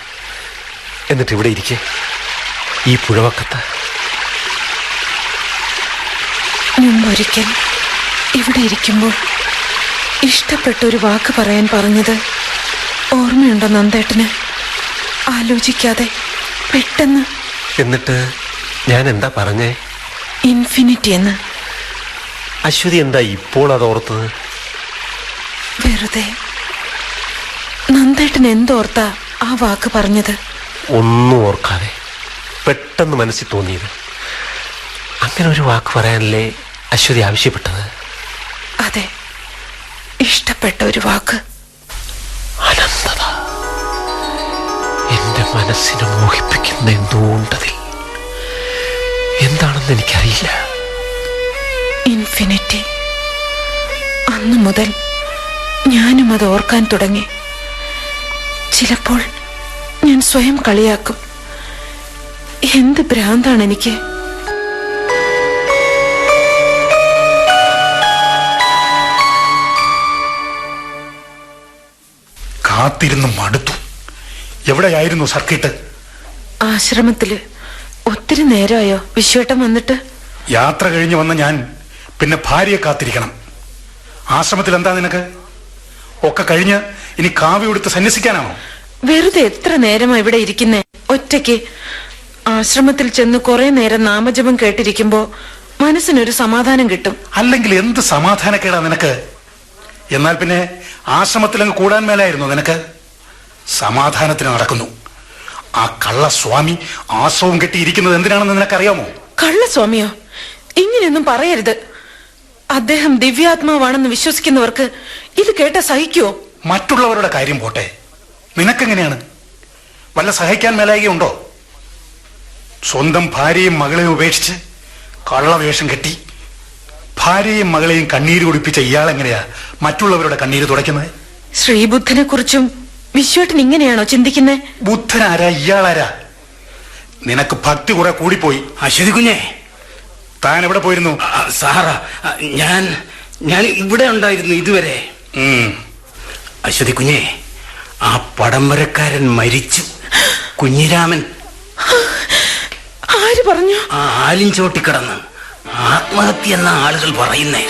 എന്നിട്ട് ഇവിടെ ഇരിക്കെ, ഈ പുഴവക്കത്ത്. മുമ്പൊരിക്കൽ ഇവിടെ ഇരിക്കുമ്പോൾ ഇഷ്ടപ്പെട്ട ഒരു വാക്ക് പറയാൻ പറഞ്ഞത് ഓർമ്മയുണ്ടോ നന്ദേട്ടന്? ആലോചിക്കാതെ പെട്ടെന്ന്. എന്നിട്ട് ഞാൻ എന്താ പറഞ്ഞേ? ഇൻഫിനിറ്റി എന്ന്. അശ്വതി എന്താ ഇപ്പോൾ അത് ഓർത്തത്? വെറുതെ. നന്ദേട്ടൻ എന്തോർത്താ ആ വാക്ക് പറഞ്ഞത്? ഒന്നും ഓർക്കാതെ പെട്ടെന്ന് മനസ്സിൽ തോന്നിയത്. അങ്ങനെ ഒരു വാക്ക് പറയാനല്ലേ അശ്വതി ആവശ്യപ്പെട്ടത്? അതെ, ഇഷ്ടപ്പെട്ട ഒരു വാക്ക്. അനന്തത. എന്റെ മനസ്സിനെ മോഹിപ്പിക്കുന്ന എന്തോ ഉണ്ടതിൽ. എന്താണെന്ന് എനിക്കറിയില്ല. ഇൻഫിനിറ്റി. അന്നു മുതൽ ഞാനും അത് ഓർക്കാൻ തുടങ്ങി. ചിലപ്പോൾ ഞാൻ സ്വയം കളിയാക്കും, എന്ത് ഭ്രാന്താണ് എനിക്ക്. കാത്തിരുന്ന് മടുത്തു. എവിടെയായിരുന്നു സർക്കിട്ട്? ആശ്രമത്തില്. ഒത്തിരി നേരമായോ വിശ്വേട്ടൻ വന്നിട്ട്? യാത്ര കഴിഞ്ഞ് വന്ന ഞാൻ പിന്നെ ഭാര്യയെ കാത്തിരിക്കണം. ആശ്രമത്തിൽ എന്താ നിനക്ക്? ഒക്കെ കഴിഞ്ഞ് ഇനി കാവ്യ കൊടുത്ത് സന്യസിക്കാനാണോ? വെറുതെ എത്ര നേരമാ ഇവിടെ ഇരിക്കുന്നേ ഒറ്റയ്ക്ക്? ആശ്രമത്തിൽ ചെന്ന് കുറെ നേരം നാമജപം കേട്ടിരിക്കുമ്പോ മനസ്സിനൊരു സമാധാനം കിട്ടും. അല്ലെങ്കിൽ എന്ത് സമാധാനക്കേടാ നിനക്ക്? എന്നാൽ പിന്നെ ആശ്രമത്തിലങ്ങ് കൂടാൻ മേലായിരുന്നു നിനക്ക്? സമാധാനത്തിന് നടക്കുന്നു. ആ കള്ളസ്വാമി ആശ്രമം കെട്ടിയിരിക്കുന്നത് എന്തിനാണെന്ന് നിനക്കറിയാമോ? കള്ളസ്വാമിയോ? ഇങ്ങനെയൊന്നും പറയരുത്. അദ്ദേഹം ദിവ്യാത്മാവാണെന്ന് വിശ്വസിക്കുന്നവർക്ക് ഇത് കേട്ട സഹിക്കുവോ? മറ്റുള്ളവരുടെ കാര്യം പോട്ടെ, നിനക്കെങ്ങനെയാണ്? വല്ല സഹിക്കാൻ മേലായികയുണ്ടോ? സ്വന്തം ഭാര്യയും മകളെയും ഉപേക്ഷിച്ച് കള്ളവേഷം കെട്ടി ഭാര്യയും മകളെയും കണ്ണീര് കുടിപ്പിച്ച ഇയാളെങ്ങനെയാ മറ്റുള്ളവരുടെ കണ്ണീര് തുടയ്ക്കുന്നത്? ശ്രീബുദ്ധനെ കുറിച്ചും വിശ്വേട്ടൻ ഇങ്ങനെയാണോ ചിന്തിക്കുന്നേ? ബുദ്ധനാരാ, ഇയാളാരാ? നിനക്ക് ഭക്തി കുറെ കൂടിപ്പോയി. അശ്വതി കുഞ്ഞേ, താൻ എവിടെ പോയിരുന്നു? സാറാ, ഞാൻ ഇവിടെ ഉണ്ടായിരുന്നു ഇതുവരെ. അശ്വതി കുഞ്ഞേ, ആ പടംവരക്കാരൻ മരിച്ചു. കുഞ്ഞിരാമൻ. ആര് പറഞ്ഞു? ആ ആലിൻചോട്ടിക്കിടന്ന് ആത്മഹത്യ എന്ന ആളുകൾ പറയുന്നേ.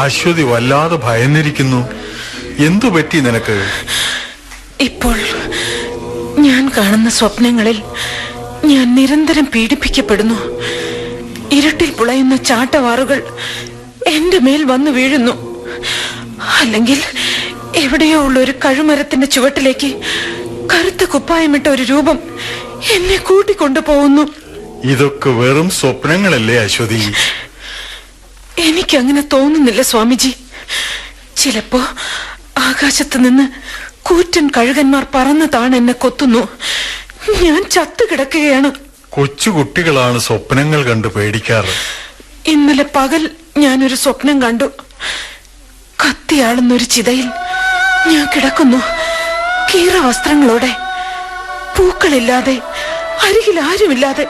അശ്വതി വല്ലാതെ ഭയന്നിരിക്കുന്നു. എന്തു പറ്റി നിനക്ക്? ഇപ്പോൾ ഞാൻ കാണുന്ന സ്വപ്നങ്ങളിൽ ഞാൻ നിരന്തരം പീഡിപ്പിക്കപ്പെടുന്നു. ഇരുട്ടിൽ പുളയുന്ന ചാട്ടവാറുകൾ എന്റെ മേൽ വന്നു വീഴുന്നു. അല്ലെങ്കിൽ എവിടെയോ ഉള്ള ഒരു കഴുമരത്തിന്റെ ചുവട്ടിലേക്ക് കറുത്ത കുപ്പായമിട്ട ഒരു രൂപം എന്നെ കൂട്ടിക്കൊണ്ടു പോകുന്നു. ഇതൊക്കെ വെറും സ്വപ്നങ്ങളല്ലേ അശ്വതി? എനിക്കങ്ങനെ തോന്നുന്നില്ല സ്വാമിജി. ചിലപ്പോ ആകാശത്ത് നിന്ന് കൂറ്റൻ കഴുകന്മാർ പറന്ന് താണ് എന്നെ കൊത്തുന്നു. ഞാൻ ചത്തു കിടക്കുകയാണ്. കൊച്ചുകുട്ടികളാണ് സ്വപ്നങ്ങൾ കണ്ട് പേടിക്കാറ്. ഇന്നലെ പകൽ ഞാനൊരു സ്വപ്നം കണ്ടു. കത്തിയാളുന്നൊരു ചിതയിൽ ഞാൻ കിടക്കുന്നു. കീറ വസ്ത്രങ്ങളോടെ, പൂക്കളില്ലാതെ, അരികിൽ ആരുമില്ലാതെ.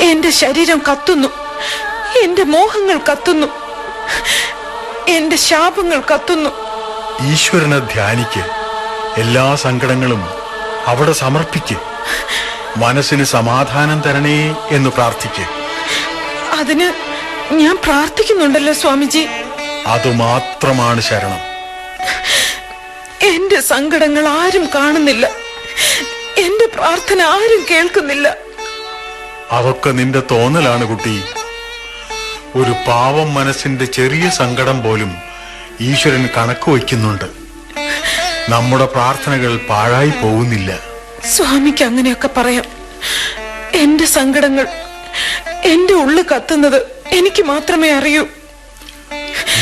എന്റെ ശരീരം കത്തുന്നു. എന്റെ മോഹങ്ങൾ കത്തുന്നു. എന്റെ ശാപങ്ങൾ കത്തുന്നു. ഈശ്വരനെ ധ്യാനിക്ക്. എല്ലാ സങ്കടങ്ങളും അവിടെ സമർപ്പിക്ക്. മനസ്സിന് സമാധാനം തരണേ എന്ന് പ്രാർത്ഥിക്ക്. അതിന് ഞാൻ പ്രാർത്ഥിക്കുന്നുണ്ടല്ലോ സ്വാമിജി. അതുമാത്രമാണ് ശരണം. എന്റെ സങ്കടങ്ങൾ ആരും കാണുന്നില്ല. എന്റെ പ്രാർത്ഥന ആരും കേൾക്കുന്നില്ല. അതൊക്കെ നിന്റെ തോന്നലാണ് കുട്ടി. ഒരു പാവം മനസ്സിന്റെ ചെറിയ സങ്കടം പോലും ഈശ്വരൻ കണക്ക് വയ്ക്കുന്നുണ്ട്. നമ്മുടെ പ്രാർത്ഥനകൾ പാഴായി പോകുന്നില്ല. സ്വാമിക്ക് അങ്ങനെയൊക്കെ പറയാം. എന്റെ സങ്കടങ്ങൾ, എന്റെ ഉള്ളു കത്തുന്നത് എനിക്ക് മാത്രമേ അറിയൂ.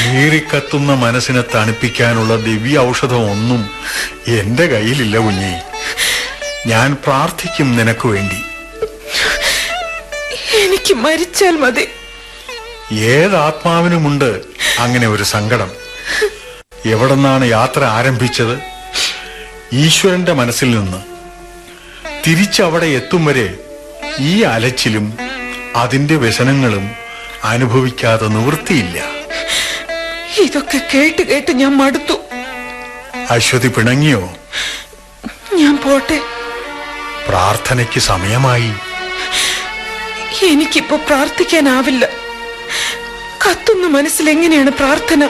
നീറിക്കത്തുന്ന മനസ്സിനെ തണുപ്പിക്കാനുള്ള ദിവ്യ ഔഷധം ഒന്നും എന്റെ കയ്യിലില്ല കുഞ്ഞേ. ഞാൻ പ്രാർത്ഥിക്കും നിനക്ക് വേണ്ടി. എനിക്ക് മരിച്ചാൽ മതി. ഏതാത്മാവിനുമുണ്ട് അങ്ങനെ ഒരു സങ്കടം. എവിടെന്നാണ് യാത്ര ആരംഭിച്ചത്? ഈശ്വരന്റെ മനസ്സിൽ നിന്ന്. തിരിച്ചവിടെ എത്തും വരെ ഈ അലച്ചിലും അതിന്റെ വ്യസനങ്ങളും അനുഭവിക്കാതെ നിവൃത്തിയില്ല. ഇതൊക്കെ കേട്ട് കേട്ട് ഞാൻ മടുത്തു. അശ്വതി പിണങ്ങിയോ? ഞാൻ പോട്ടെ. പ്രാർത്ഥനയ്ക്ക് സമയമായി. എനിക്കിപ്പോ പ്രാർത്ഥിക്കാനാവില്ല. കത്തുന്ന മനസ്സിൽ എങ്ങനെയാണ് പ്രാർത്ഥന?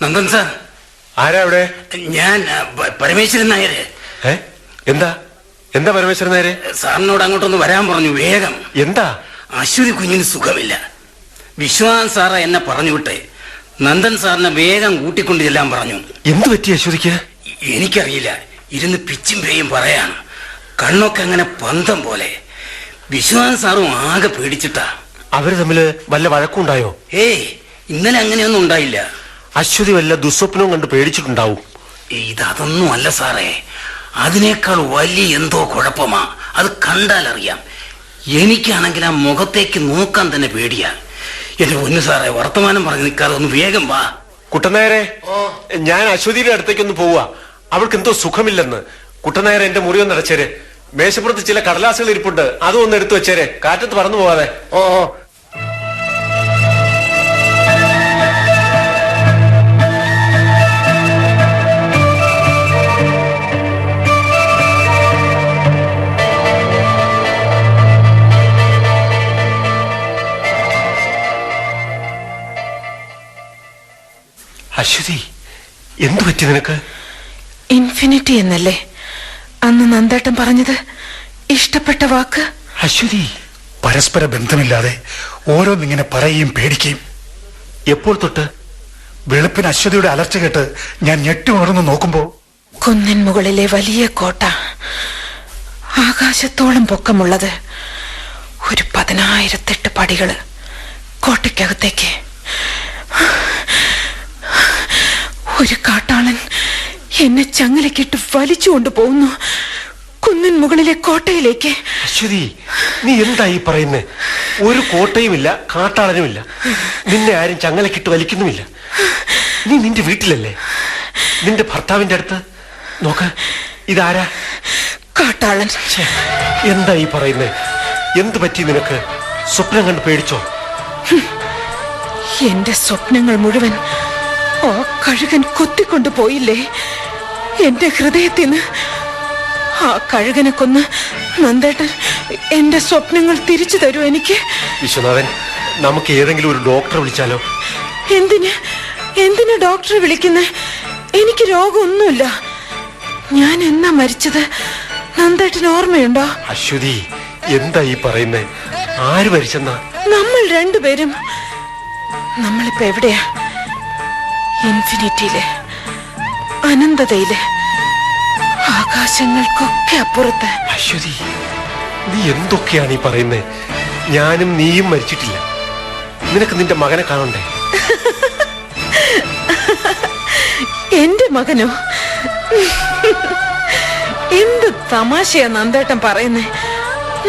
നന്ദൻ സാർ. ആരാ ഇവിടെ? ഞാൻ പരമേശ്വരൻ നായര്. എന്താ എന്താ പരമേശ്വരൻ നായരെ? സാറിനോട് അങ്ങോട്ടൊന്ന് വരാൻ പറഞ്ഞു, വേഗം. എന്താ? അശ്വതി കുഞ്ഞിന് സുഖമില്ല. വിശ്വാസ് സാറ എന്നെ പറഞ്ഞു വിട്ടെ നന്ദൻ സാറിനെ വേഗം കൂട്ടിക്കൊണ്ട് ചെല്ലാൻ പറഞ്ഞു. എന്തു പറ്റി അശ്വതിക്ക്? എനിക്കറിയില്ല. ഇരുന്ന് പിച്ചും പേയും പറയാണ്. കണ്ണൊക്കെ അങ്ങനെ പന്തം പോലെ. വിശ്വാസ് സാറും ആകെ പേടിച്ചിട്ടാ. അവര് തമ്മില് വല്ല വഴക്കുണ്ടായോ? ഏയ്, ഇന്നലെ അങ്ങനെയൊന്നും ഉണ്ടായില്ല. അശ്വതി വല്ല ദുസ്വപ്നവും കണ്ട് പേടിച്ചിട്ടുണ്ടാവും. ഇതൊന്നും അല്ല സാറേ, അതിനേക്കാൾ വലിയ എന്തോ കുഴപ്പമാ. അത് കണ്ടാൽ അറിയാം. എനിക്കാണെങ്കിൽ ആ മുഖത്തേക്ക് നോക്കാൻ തന്നെ പേടിയാ. എന്റെ പൊന്നു സാറേ, വർത്തമാനം പറഞ്ഞു നിൽക്കാതെ ഒന്ന് വേഗം വാ. കുട്ടനായരെ, ഞാൻ അശ്വതിയുടെ അടുത്തേക്കൊന്ന് പോവാ. അവൾക്ക് എന്തോ സുഖമില്ലെന്ന്. കുട്ടനായരെ, എന്റെ മുറി ഒന്ന് അടച്ചേരെ. മേശപ്പുറത്ത് ചില കടലാസുകൾ ഇരിപ്പുണ്ട്, അതും ഒന്ന് എടുത്തു വെച്ചേരെ, കാറ്റത്ത് പറന്നു പോവാതെ. ഓ അശ്വതി, എന്തു പറ്റി നിനക്ക്? ഇൻഫിനിറ്റി എന്നല്ലേ അന്ന് നന്ദേട്ടൻ പറഞ്ഞത്? ഇഷ്ടപ്പെട്ട വാക്ക്. അശ്വതി, പരസ്പര ബന്ധമില്ലാതെ ഓരോന്നിങ്ങനെ പറയുകയും പേടിക്കുകയും. എപ്പോൾ തൊട്ട്? വെളുപ്പിന് അശ്വതിയുടെ അലർച്ച കേട്ട് ഞാൻ ഞെട്ടിയുണർന്ന് നോക്കുമ്പോ കുന്നിൻ മുകളിലെ വലിയ കോട്ട, ആകാശത്തോളം പൊക്കമുള്ളത്, ഒരു 10,008 പടികള് കോട്ടയ്ക്കകത്തേക്ക്. ഒരു കാട്ടാളൻ എന്നെ ചങ്ങലക്കിട്ട് വലിച്ചുകൊണ്ടു പോകുന്നു കുന്നിൻ മുകളിലെ കോട്ടയിലേക്ക്. അശ്വതി, നീ എന്താ ഈ പറയുന്നേ? ഒരു കോട്ടയുമില്ല, കാട്ടാളനുമില്ല. നിന്നെ ആരും ചങ്ങലക്കിട്ട് വലിക്കുന്നുമില്ല. നീ നിന്റെ വീട്ടിലല്ലേ? നിന്റെ ഭർത്താവിന്റെ അടുത്ത് നോക്ക്. ഇതാരാ? കാട്ടാളൻ. എന്താ ഈ പറയുന്നേ? എന്തു പറ്റി നിനക്ക്? സ്വപ്നം കണ്ട് പേടിച്ചോ? എന്റെ സ്വപ്നങ്ങൾ മുഴുവൻ ആ കഴുകൻ കൊത്തിക്കൊണ്ടു പോയില്ലേ എന്റെ ഹൃദയത്തിന്ന്. ആ കഴുകനെ കൊന്ന് നന്ദേട്ടൻ എന്റെ സ്വപ്നങ്ങൾ തിരിച്ചു തരൂ എനിക്ക്. വിശ്വനാഥൻ, നമുക്ക് ഏതെങ്കിലും ഒരു ഡോക്ടറെ വിളിച്ചാലോ? എന്തിന് ഡോക്ടറെ വിളിക്കുന്നേ? എനിക്ക് രോഗമൊന്നുമില്ല. ഞാൻ എന്നാ മരിച്ചത് നന്ദേട്ടന് ഓർമ്മയുണ്ടോ? അശ്വതി, എന്താ ഈ പറയുന്നേ? ആര് മരിച്ചെന്നാ? നമ്മൾ രണ്ടുപേരും. നമ്മളിപ്പോ എവിടെയാ? ഇൻഫിനിറ്റിയിലെ, അനന്തതയിലെ, ആകാശങ്ങൾക്കൊക്കെ അപ്പുറത്ത്. അശ്വതി, നീ എന്തൊക്കെയാണ് ഈ പറയുന്നേ? ഞാനും നീയും മരിച്ചിട്ടില്ല. നിനക്ക് നിന്റെ മകനെ കാണണ്ടേ? എന്റെ മകനോ? എന്ത് തമാശയാ നന്ദേട്ടൻ പറയുന്നേ?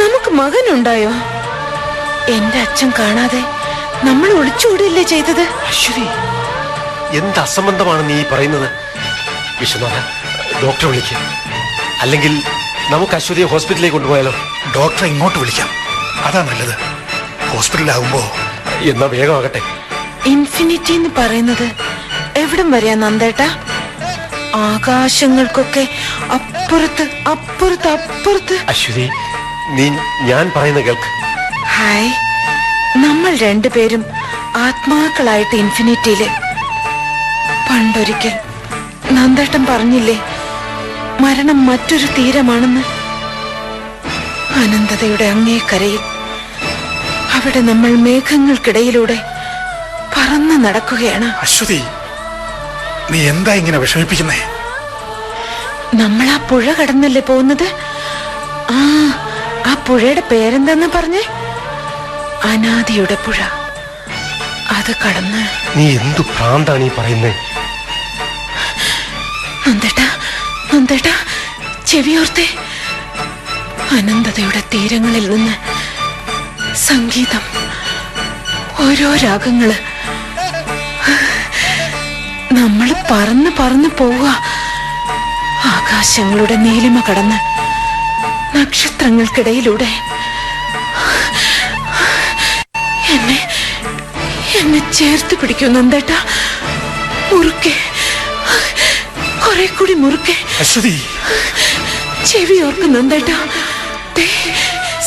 നമുക്ക് മകനുണ്ടായോ? എന്റെ അച്ഛൻ കാണാതെ നമ്മൾ ഒളിച്ചോടിയല്ലേ ചെയ്തത്? അശ്വതി, എന്ത് അസംബന്ധമാണ് നീ പറയുന്നത്? വിശ്വനാഥ, ഡോക്ടറെ വിളിക്കുക. അല്ലെങ്കിൽ നമുക്ക് അശ്വതിയെ ഹോസ്പിറ്റലിലേക്ക് കൊണ്ടുപോയാലോ? ഡോക്ടറെ ഇങ്ങോട്ട് വിളിക്കാം, അതാ നല്ലത്. ഹോസ്പിറ്റലിലാകുമ്പോ എന്നാ വേഗമാകട്ടെ. ഇൻഫിനിറ്റി എന്ന് പറയുന്നത് എവിടം വരെയാ നന്ദേട്ടാ? ആകാശങ്ങൾക്കൊക്കെ അപ്പുറത്ത് അപ്പുറത്ത് അപ്പുറത്ത്. അശ്വതി, നീ ഞാൻ പറയുന്ന കേൾക്ക്. ഹായ്, നമ്മൾ രണ്ടുപേരും ആത്മാക്കളായിട്ട് ഇൻഫിനിറ്റിയില്. പണ്ടൊരിക്കൽ നന്ദേട്ടൻ പറഞ്ഞില്ലേ മരണം മറ്റൊരു തീരമാണെന്ന്? അനന്തതയുടെ അങ്ങേക്കരയിൽ, അവിടെ നമ്മൾ മേഘങ്ങൾക്കിടയിലൂടെ പറന്ന് നടക്കുകയാണ്. അശ്വതി, നീ എന്താ ഇങ്ങനെ വിഷമിപ്പിക്കുന്നേ? നമ്മൾ ആ പുഴ കടന്നല്ലേ പോകുന്നത്? ആ പുഴയുടെ പേരെന്താന്ന് പറഞ്ഞേ? അനാദിയുടെ പുഴ. അത് കടന്ന്. നീ എന്തു ഭ്രാന്താണ് ഈ പറയുന്നേ? നന്ദേട്ടാ, ചെവിയോർത്തേ. അനന്തതയുടെ തീരങ്ങളിൽ നിന്ന് സംഗീതം, ഓരോ രാഗങ്ങള്. നമ്മൾ പറന്ന് പറന്ന് പോവുക. ആകാശങ്ങളുടെ നീലിമ കടന്ന് നക്ഷത്രങ്ങൾക്കിടയിലൂടെ. എന്നെ ചേർത്ത് പിടിക്കൂ നന്ദേട്ടാ, മുറുക്കെ, കുറെ കൂടി മുറുക്കെ. അശ്വതി, ചെവി ഓർക്ക് നന്ദേട്ടാ.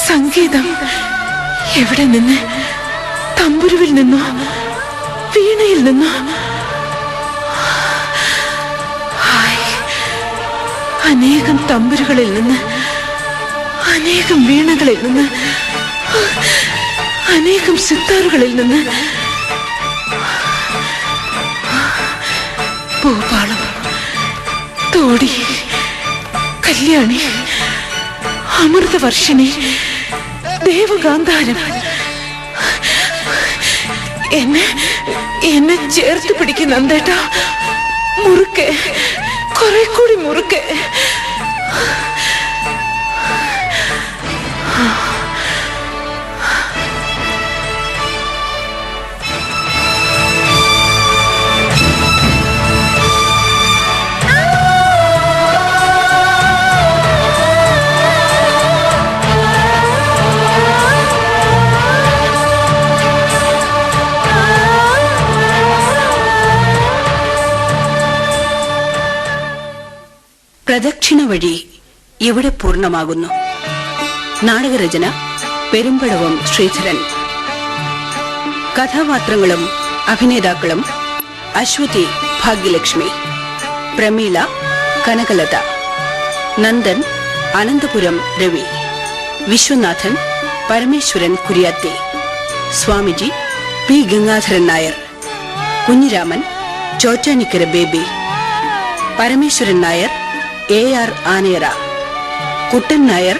സംഗീതം എവിടെ നിന്ന്? തമ്പുരുവിൽ നിന്നോ വീണയിൽ നിന്നോ? അനേകം തമ്പുരുകളിൽ നിന്ന്, അനേകം വീണകളിൽ നിന്ന്, അനേകം സിത്താറുകളിൽ നിന്ന്, ഭൂപാളം, തോടി, കല്യാണി, അമൃതവർഷിണി, ദേവഗാന്ധാരം എന്നെ ചേർത്ത് പിടിക്കുന്ന നന്ദേട്ടാ, മുറുക്കെ, കുറെ കൂടി മുറുക്കെ. പ്രദക്ഷിണ വഴി എവിടെ പൂർണ്ണമാകുന്നു? നാടകരചന പെരുമ്പടവം ശ്രീധരൻ. കഥാപാത്രങ്ങളും അഭിനേതാക്കളും: Aswathy Bhagyalakshmi, Prameela Kanakalatha, Nandan Ananthapuram Ravi, Viswanathan Parameswaran Kuriyathi, Swamiji P Gangadharan Nair, Kunjiraman Chottanikkara Baby, Parameswaran Nair AR Anayara, Kuttan Nair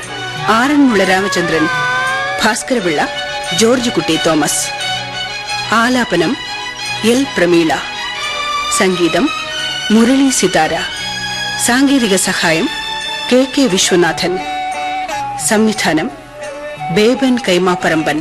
Aranmula Ramachandran, Bhaskarapillai George Kutty Thomas. ആലാപനം L പ്രമീള. സംഗീതം മുരളി സിതാര. സാങ്കേതിക സഹായം KK വിശ്വനാഥൻ. സംവിധാനം ബേബൻ കൈമാപ്പറമ്പൻ.